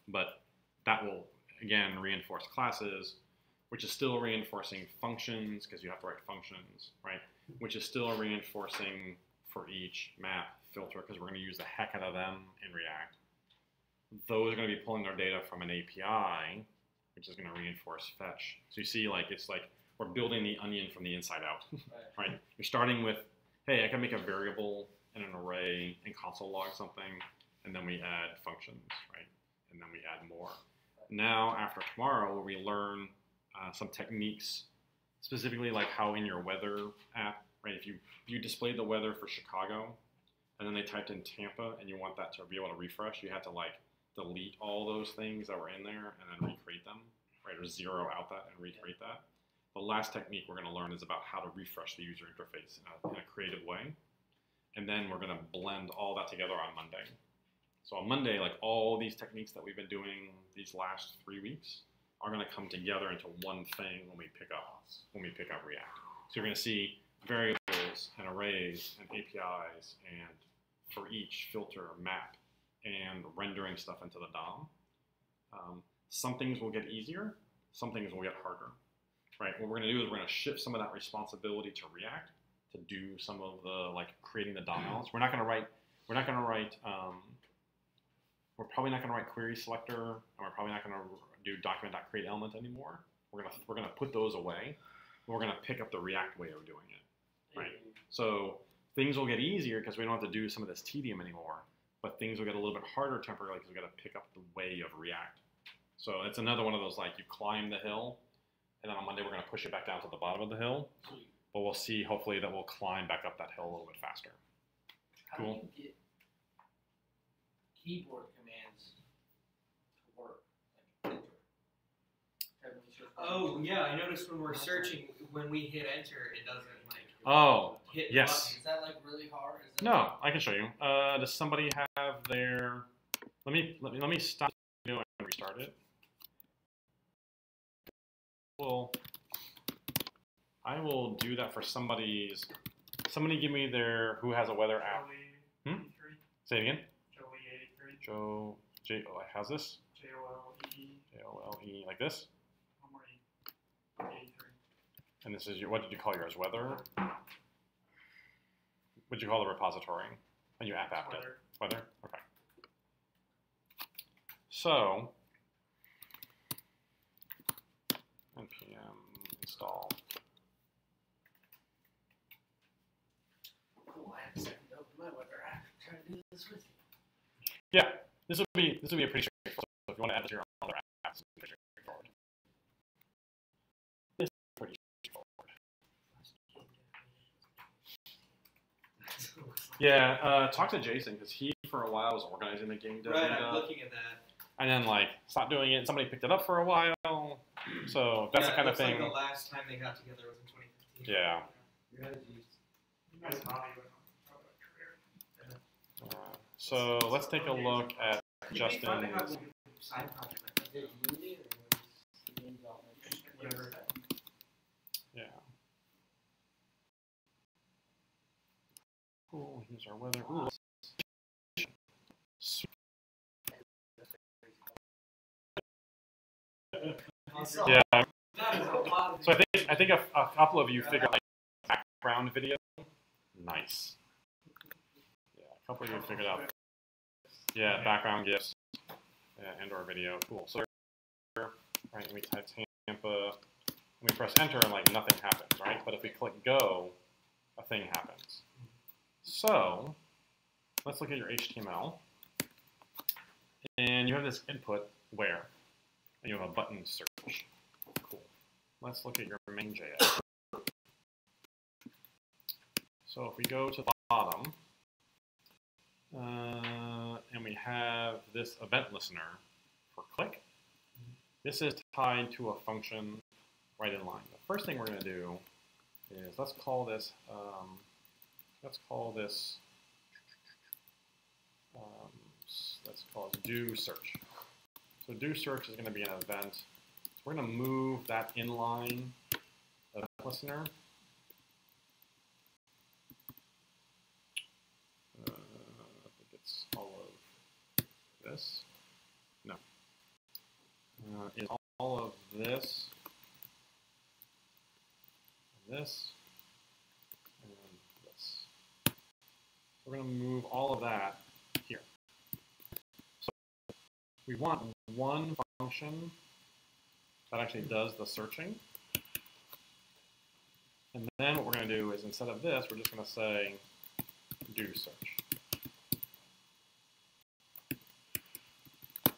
But that will, again, reinforce classes, which is still reinforcing functions, because you have to write functions, right? Which is still reinforcing for each map filter, because we're going to use the heck out of them in React. Those are going to be pulling their data from an API, which is going to reinforce fetch. So you see, like, it's like we're building the onion from the inside out, right? You're starting with, hey, I can make a variable in an array and console log something, and then we add functions, right? And then we add more. Now, after tomorrow, we learn some techniques, specifically like how in your weather app, right? If you displayed the weather for Chicago, and then they typed in Tampa, and you want that to be able to refresh, you had to like delete all those things that were in there and then recreate them, right? Or zero out that and recreate that. The last technique we're going to learn is about how to refresh the user interface in a creative way. And then we're going to blend all that together on Monday. So on Monday, like all these techniques that we've been doing these last 3 weeks are going to come together into one thing when we pick up React. So you're going to see variables and arrays and APIs and for each filter, map, and rendering stuff into the DOM. Some things will get easier, some things will get harder. Right? What we're going to do is we're going to shift some of that responsibility to React to do some of the like creating the DOM elements. We're probably not going to write query selector, and we're probably not going to do document.createElement anymore. We're going to put those away. And we're going to pick up the React way of doing it. Right? So things will get easier because we don't have to do some of this tedium anymore. But things will get a little bit harder temporarily because we've got to pick up the way of React. So it's another one of those like you climb the hill, and then on Monday we're going to push it back down to the bottom of the hill. But we'll see, hopefully, that we'll climb back up that hill a little bit faster. Cool. How do you get keyboard commands to work? Like enter. Oh, yeah, I noticed when we're searching, when we hit enter, it doesn't like hit yes. buttons. Is that like really hard? Is that No, I can show you. Does somebody have their? Let me stop the video and restart it. Well, I will do that for somebody's. Somebody give me their who has a weather app. Jolie 83. Say it again. Jolie 83. How's this? Jolee. Jole like this. I'm 83. And this is your. What did you call yours? Weather. What'd you call the repository? And you apped it. Weather. Okay. So. npm install. cool? I have a second to open my weather app. Try to do this with you. Yeah, this will be a pretty straightforward. So if you want to add it to your other apps, it's pretty straightforward. This is pretty straightforward. Yeah, talk to Jason because he for a while was organizing the game dev. Right, I'm looking at that. And then like stopped doing it. Somebody picked it up for a while. So that's the kind of thing. Like the last time they got together was in 2015. Yeah. Nice hobby, but not a career. So let's take a look at Justin's. Side project like that. Is it Unity or game development? Whatever. Yeah. Cool. Here's our weather. Ooh, yeah. That is a lot of So I think a couple of you figured like background video. Nice. Yeah, a couple of you figured out. Yeah, background GIFs. Yeah, and/or video. Cool. So right, we type Tampa. We press enter and like nothing happens, right? But if we click go, a thing happens. So let's look at your HTML. And you have this input where, and you have a button search. Cool. Let's look at your main.js. So if we go to the bottom, and we have this event listener for click, This is tied to a function right in line. The first thing we're going to do is let's call this do search. So do search is going to be an event. So we're going to move that inline event listener. I think it's all of this. No. Is all of this, and this, and this. We're going to move all of that here. So we want one function that actually does the searching. And then what we're going to do is instead of this, we're just going to say do search.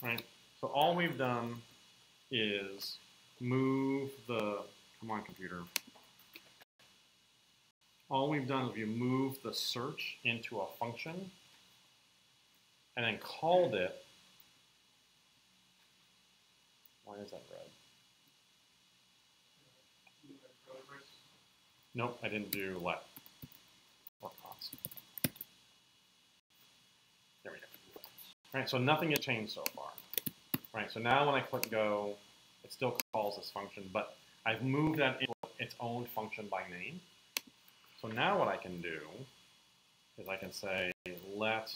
Right? So all we've done is move the, come on computer. All we've done is we moved the search into a function and then called it. Why is that red? Nope, I didn't do let or const. There we go. All right, so nothing has changed so far. All right, so now when I click go, it still calls this function, but I've moved that into its own function by name. So now what I can do is I can say let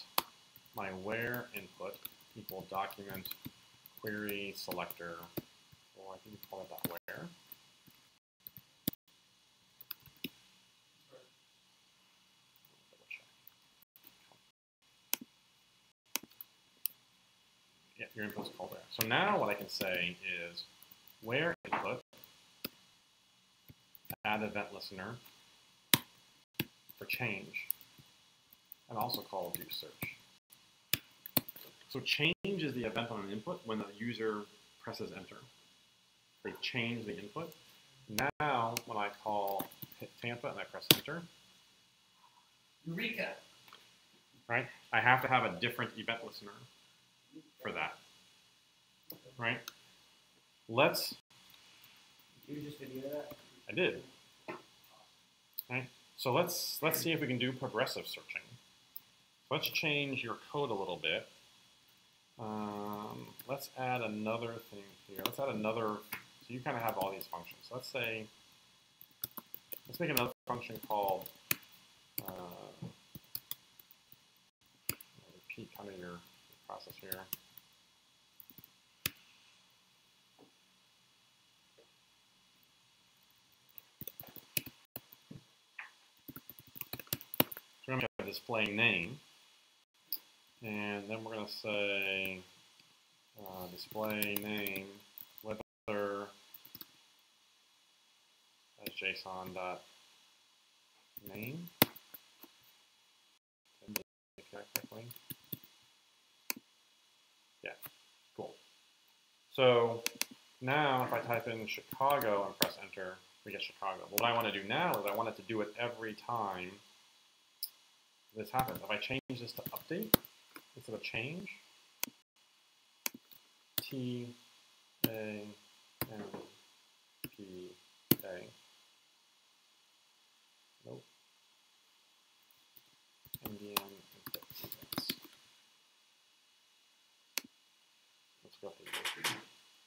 my where input equal document query selector, or I think we call it that where. Yeah, your input's called there. So now what I can say is where input add event listener for change, and also call do search. So change is the event on an input when the user presses enter. They change the input. Now when I call hit Tampa and I press enter, Eureka! right? I have to have a different event listener for that, right? Let's. Did you just video that? I did. Right. So let's see if we can do progressive searching. Let's change your code a little bit. Let's add another thing here. Let's add another. So you kind of have all these functions. So let's say. Let's make another function called. Repeat kind of your process here. So we're going to have display name, and then we're going to say display name whether as JSON dot name. Correctly. Yeah, cool. So now if I type in Chicago and press enter, we get Chicago. What I want to do now is I want it to do it every time this happens. If I change this to update instead of change, T A M P A. Nope. MDM input events. Let's go through this.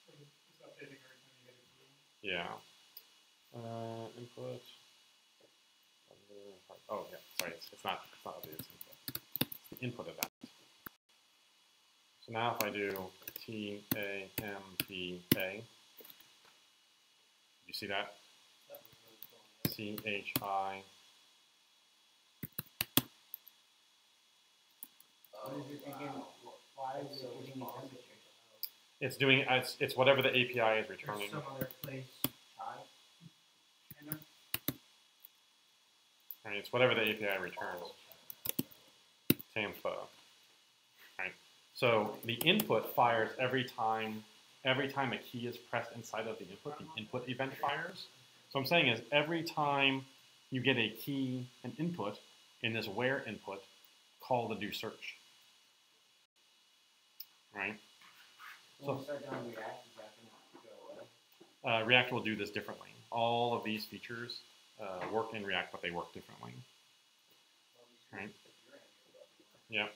It's updating every time you get it through. Yeah. Input. Oh yeah, sorry, it's not updated. It's input. It's the input event. So now if I do TAMPA, you see that? CHI. Why is it giving me temperature? It's doing it's whatever the API is returning. There's some other place. Right, it's whatever the API returns. Tampa. Right. So the input fires every time a key is pressed inside of the input event fires. So I'm saying is every time you get a key, an input in this where input, call the do search. Right? When we start doing reactions after that. React will do this differently. All of these features work in React, but they work differently. Right? Yeah.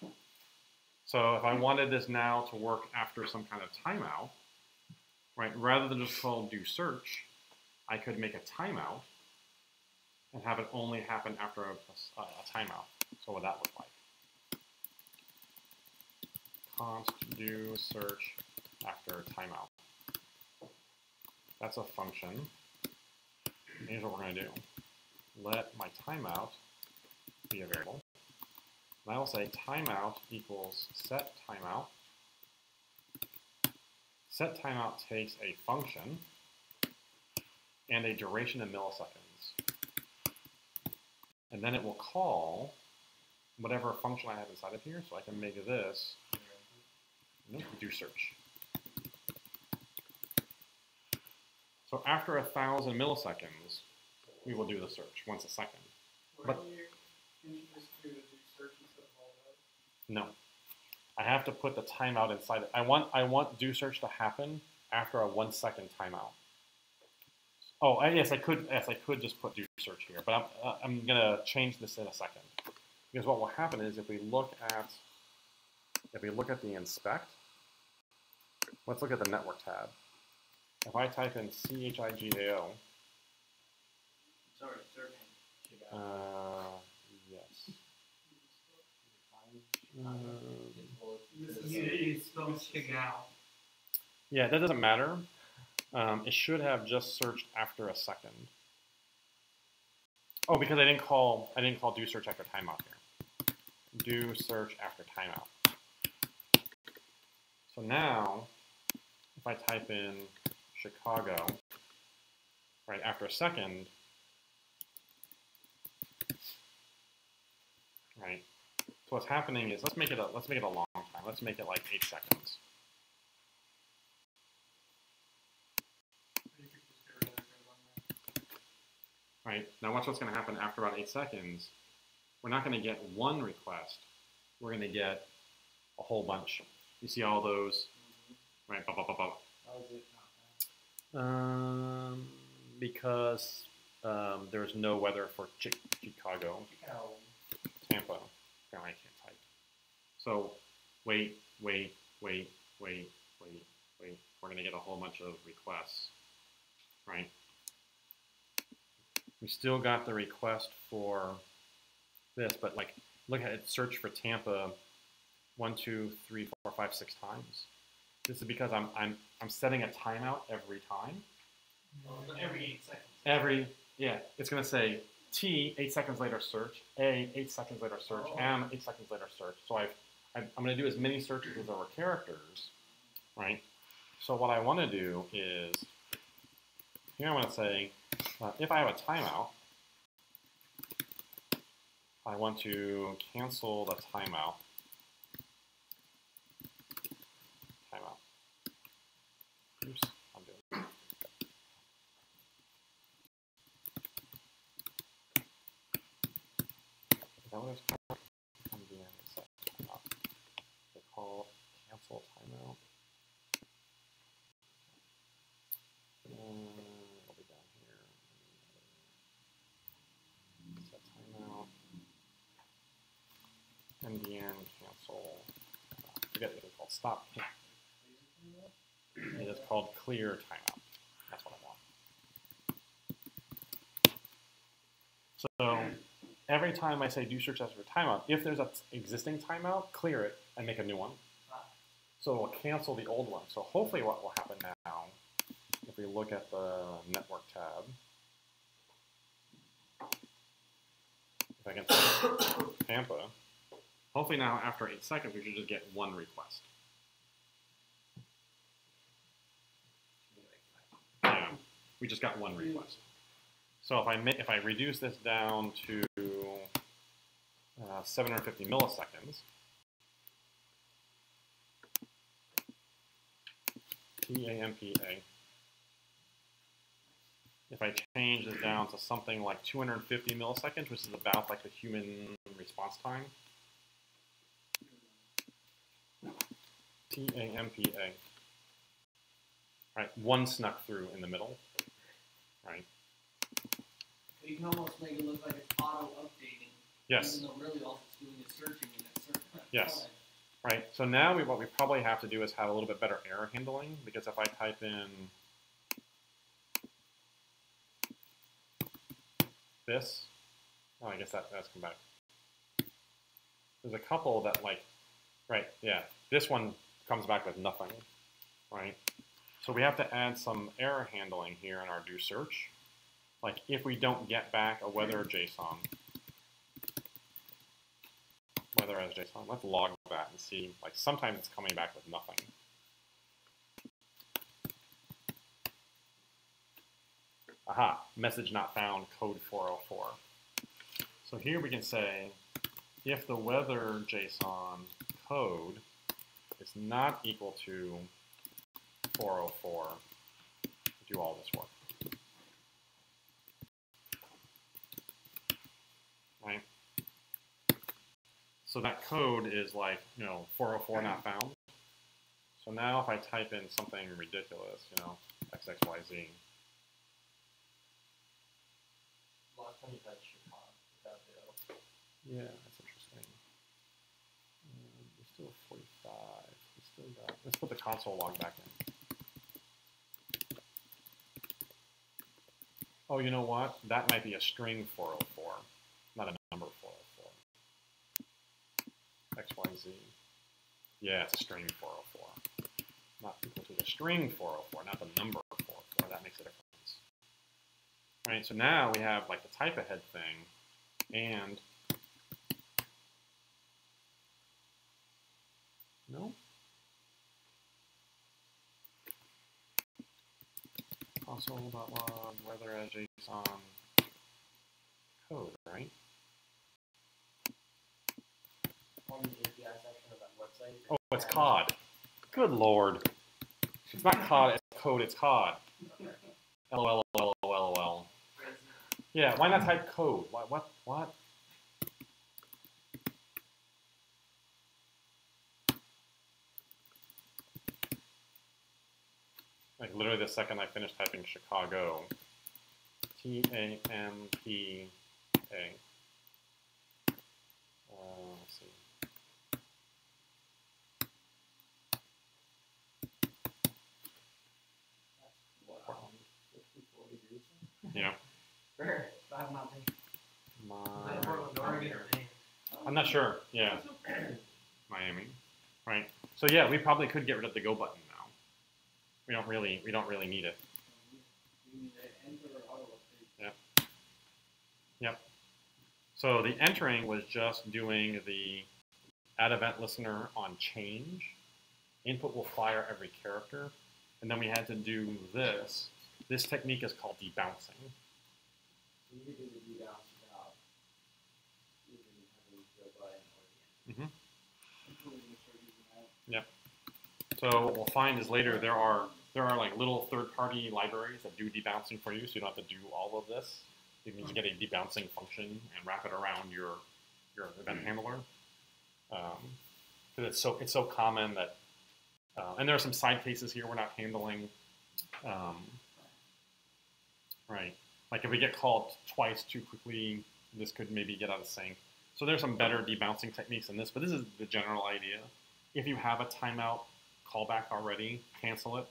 So if I wanted this now to work after some kind of timeout, right, rather than just call do search, I could make a timeout and have it only happen after a timeout. So what would that look like? Const do search after timeout. That's a function. Here's what we're going to do. Let my timeout be a variable. And I will say timeout equals set timeout. Set timeout takes a function and a duration in milliseconds. And then it will call whatever function I have inside of here. So I can make this do search. So after 1,000 milliseconds, we will do the search once a second. But Can you just do the do search instead of all that? no, I have to put the timeout inside it. I want do search to happen after a 1 second timeout. Oh, yes, I could just put do search here, but I'm gonna change this in a second, because what will happen is if we look at the inspect, let's look at the network tab. If I type in CHIGAO, Sorry, serving. yes. You spelled Chigao. Yeah, that doesn't matter. It should have just searched after a second. Oh, because I didn't call do search after timeout here. Do search after timeout. So now, if I type in Chicago, right after a second, right. So what's happening is let's make it a long time. Let's make it like 8 seconds. You could just get rid of that one. Right, now watch what's going to happen after about 8 seconds. We're not going to get one request. We're going to get a whole bunch. You see all those, right? Bop, bop, bop, bop. How is it not that? Because there's no weather for Chicago, Tampa. Apparently I can't type. So wait. We're going to get a whole bunch of requests, right? We still got the request for this, but like, look at it, search for Tampa 1, 2, 3, 4, 5, 6 times. This is because I'm setting a timeout every time. Every 8 seconds. It's gonna say T 8 seconds later search, A 8 seconds later search, M 8 seconds later search. So I'm gonna do as many searches as there were characters, right? So what I want to do is here I want to say if I have a timeout, I want to cancel the timeout. Oops, I'm doing it. Is that what it's called? Set timeout. They call cancel timeout. It'll be down here. Set timeout. MDN cancel. I forget what it's called. Stop. It is called clear timeout. That's what I want. So every time I say do search after timeout, if there's an existing timeout, clear it and make a new one. So it will cancel the old one. So hopefully what will happen now, if we look at the network tab, if I can type Tampa, hopefully now after 8 seconds we should just get one request. Yeah, we just got one request. So if I reduce this down to 750 milliseconds, TAMPA. If I change this down to something like 250 milliseconds, which is about like the human response time, TAMPA. right? One snuck through in the middle, right? You can almost make it look like it's auto-updating. Yes. Even though really all it's doing is searching in a certain Yes. Right. So now what we probably have to do is have a little bit better error handling, because if I type in this, oh, I guess that's come back. There's a couple that like, right, yeah, this one comes back with nothing, right? So we have to add some error handling here in our do search. Like if we don't get back a weather JSON, weather as JSON, let's log that and see, like sometimes it's coming back with nothing. Aha, message not found, code 404. So here we can say, if the weather JSON code is not equal to 404, do all this work. Right? So that code is like, 404 not found. So now if I type in something ridiculous, XXYZ. Last time you had Chicago without the O. Yeah, that's interesting. We're still 45. We still got. Let's put the console log back in. Oh, you know what? That might be a string 404, not a number 404. XYZ. Yeah, it's a string 404. Not equal to the string 404, not the number 404. That makes a difference. All right, so now we have like the type ahead thing, and no. Console.log weather as JSON code, right? On the API section of that website. Oh, it's COD. Good lord. It's not COD, it's code, it's COD. LOL, LOL, LOL. Yeah, why not type code? What? Like literally the second I finished typing Chicago, T-A-M-P-A. Let's see. Wow. 54 degrees. Yeah. Where? Bad mountain. Portland, Oregon, or Maine? I'm not sure. Yeah. Miami. Right. So yeah, we probably could get rid of the go button now. We don't really need it. You need to enter or auto update. Yep. Yep. So the entering was just doing the add event listener on change. Input will fire every character. And then we had to do this. This technique is called debouncing. You could do the debounce without even having the go button or the enter. I'm totally gonna start using that. Yep. So what we'll find is later there are like little third-party libraries that do debouncing for you, so you don't have to do all of this. You can just get a debouncing function and wrap it around your event handler. Because it's so common that, and there are some side cases here we're not handling. Right, like if we get called twice too quickly, this could maybe get out of sync. So there's some better debouncing techniques in this, but this is the general idea. If you have a timeout callback already, cancel it.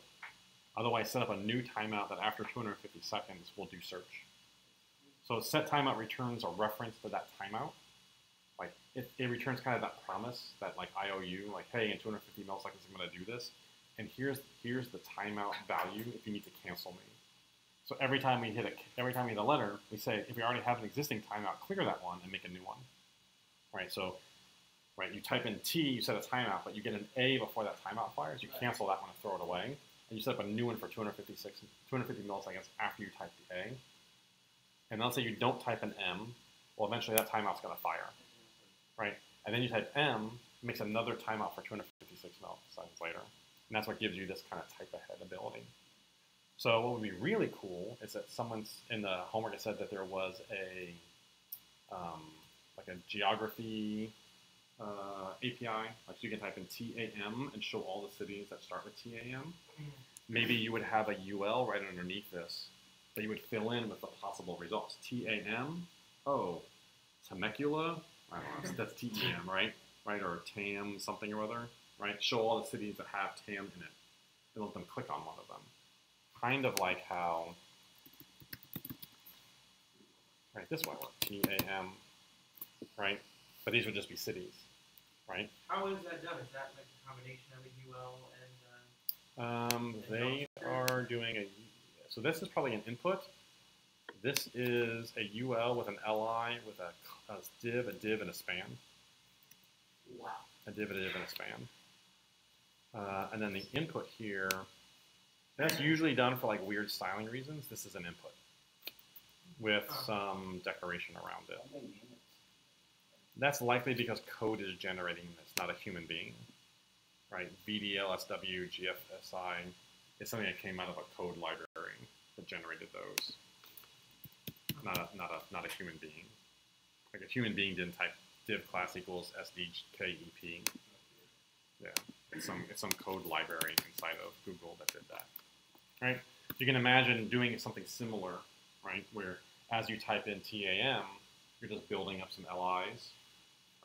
Otherwise, set up a new timeout that after 250 seconds will do search. So set timeout returns a reference to that timeout. Like it returns kind of that promise that like IOU, like hey, in 250 milliseconds I'm going to do this, and here's the timeout value if you need to cancel me. So every time we hit a letter, we say if we already have an existing timeout, clear that one and make a new one. Right. So you type in T, you set a timeout, but you get an A before that timeout fires. You cancel that one and throw it away, and you set up a new one for 250 milliseconds after you type the A. And let's say you don't type an M, well, eventually that timeout's going to fire, right? And then you type M, it makes another timeout for 256 milliseconds later. And that's what gives you this kind of type ahead ability. So what would be really cool is that someone's in the homework it said that there was a like a geography API, like you can type in TAM and show all the cities that start with TAM. maybe you would have a UL right underneath this that you would fill in with the possible results. TAM, oh, Temecula, I don't know, that's TEM, right? Right, or TAM something or other, right? Show all the cities that have TAM in it, and let them click on one of them. Kind of like how, right, this one, TAM, right? But these would just be cities, right? How is that done? Is that like a combination of a UL and They are doing so this is probably an input. This is a UL with an LI with a div, and a span. Wow. A div, and a span. And then the input here, that's usually done for like weird styling reasons. This is an input with some decoration around it. That's likely because code is generating this, not a human being, right? VDL, SW, GFSI is something that came out of a code library that generated those, not a human being. Like a human being didn't type div class equals SDKEP. Yeah, it's some code library inside of Google that did that, right? You can imagine doing something similar, right? Where as you type in TAM, you're just building up some LIs,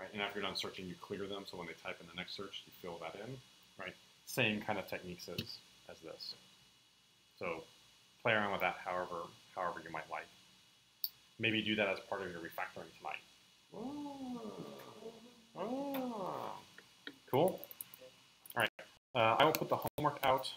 right? And after you're done searching, you clear them, so when they type in the next search, you fill that in, right? Same kind of techniques as this. So play around with that however you might like. Maybe do that as part of your refactoring tonight. Cool. All right. I will put the homework out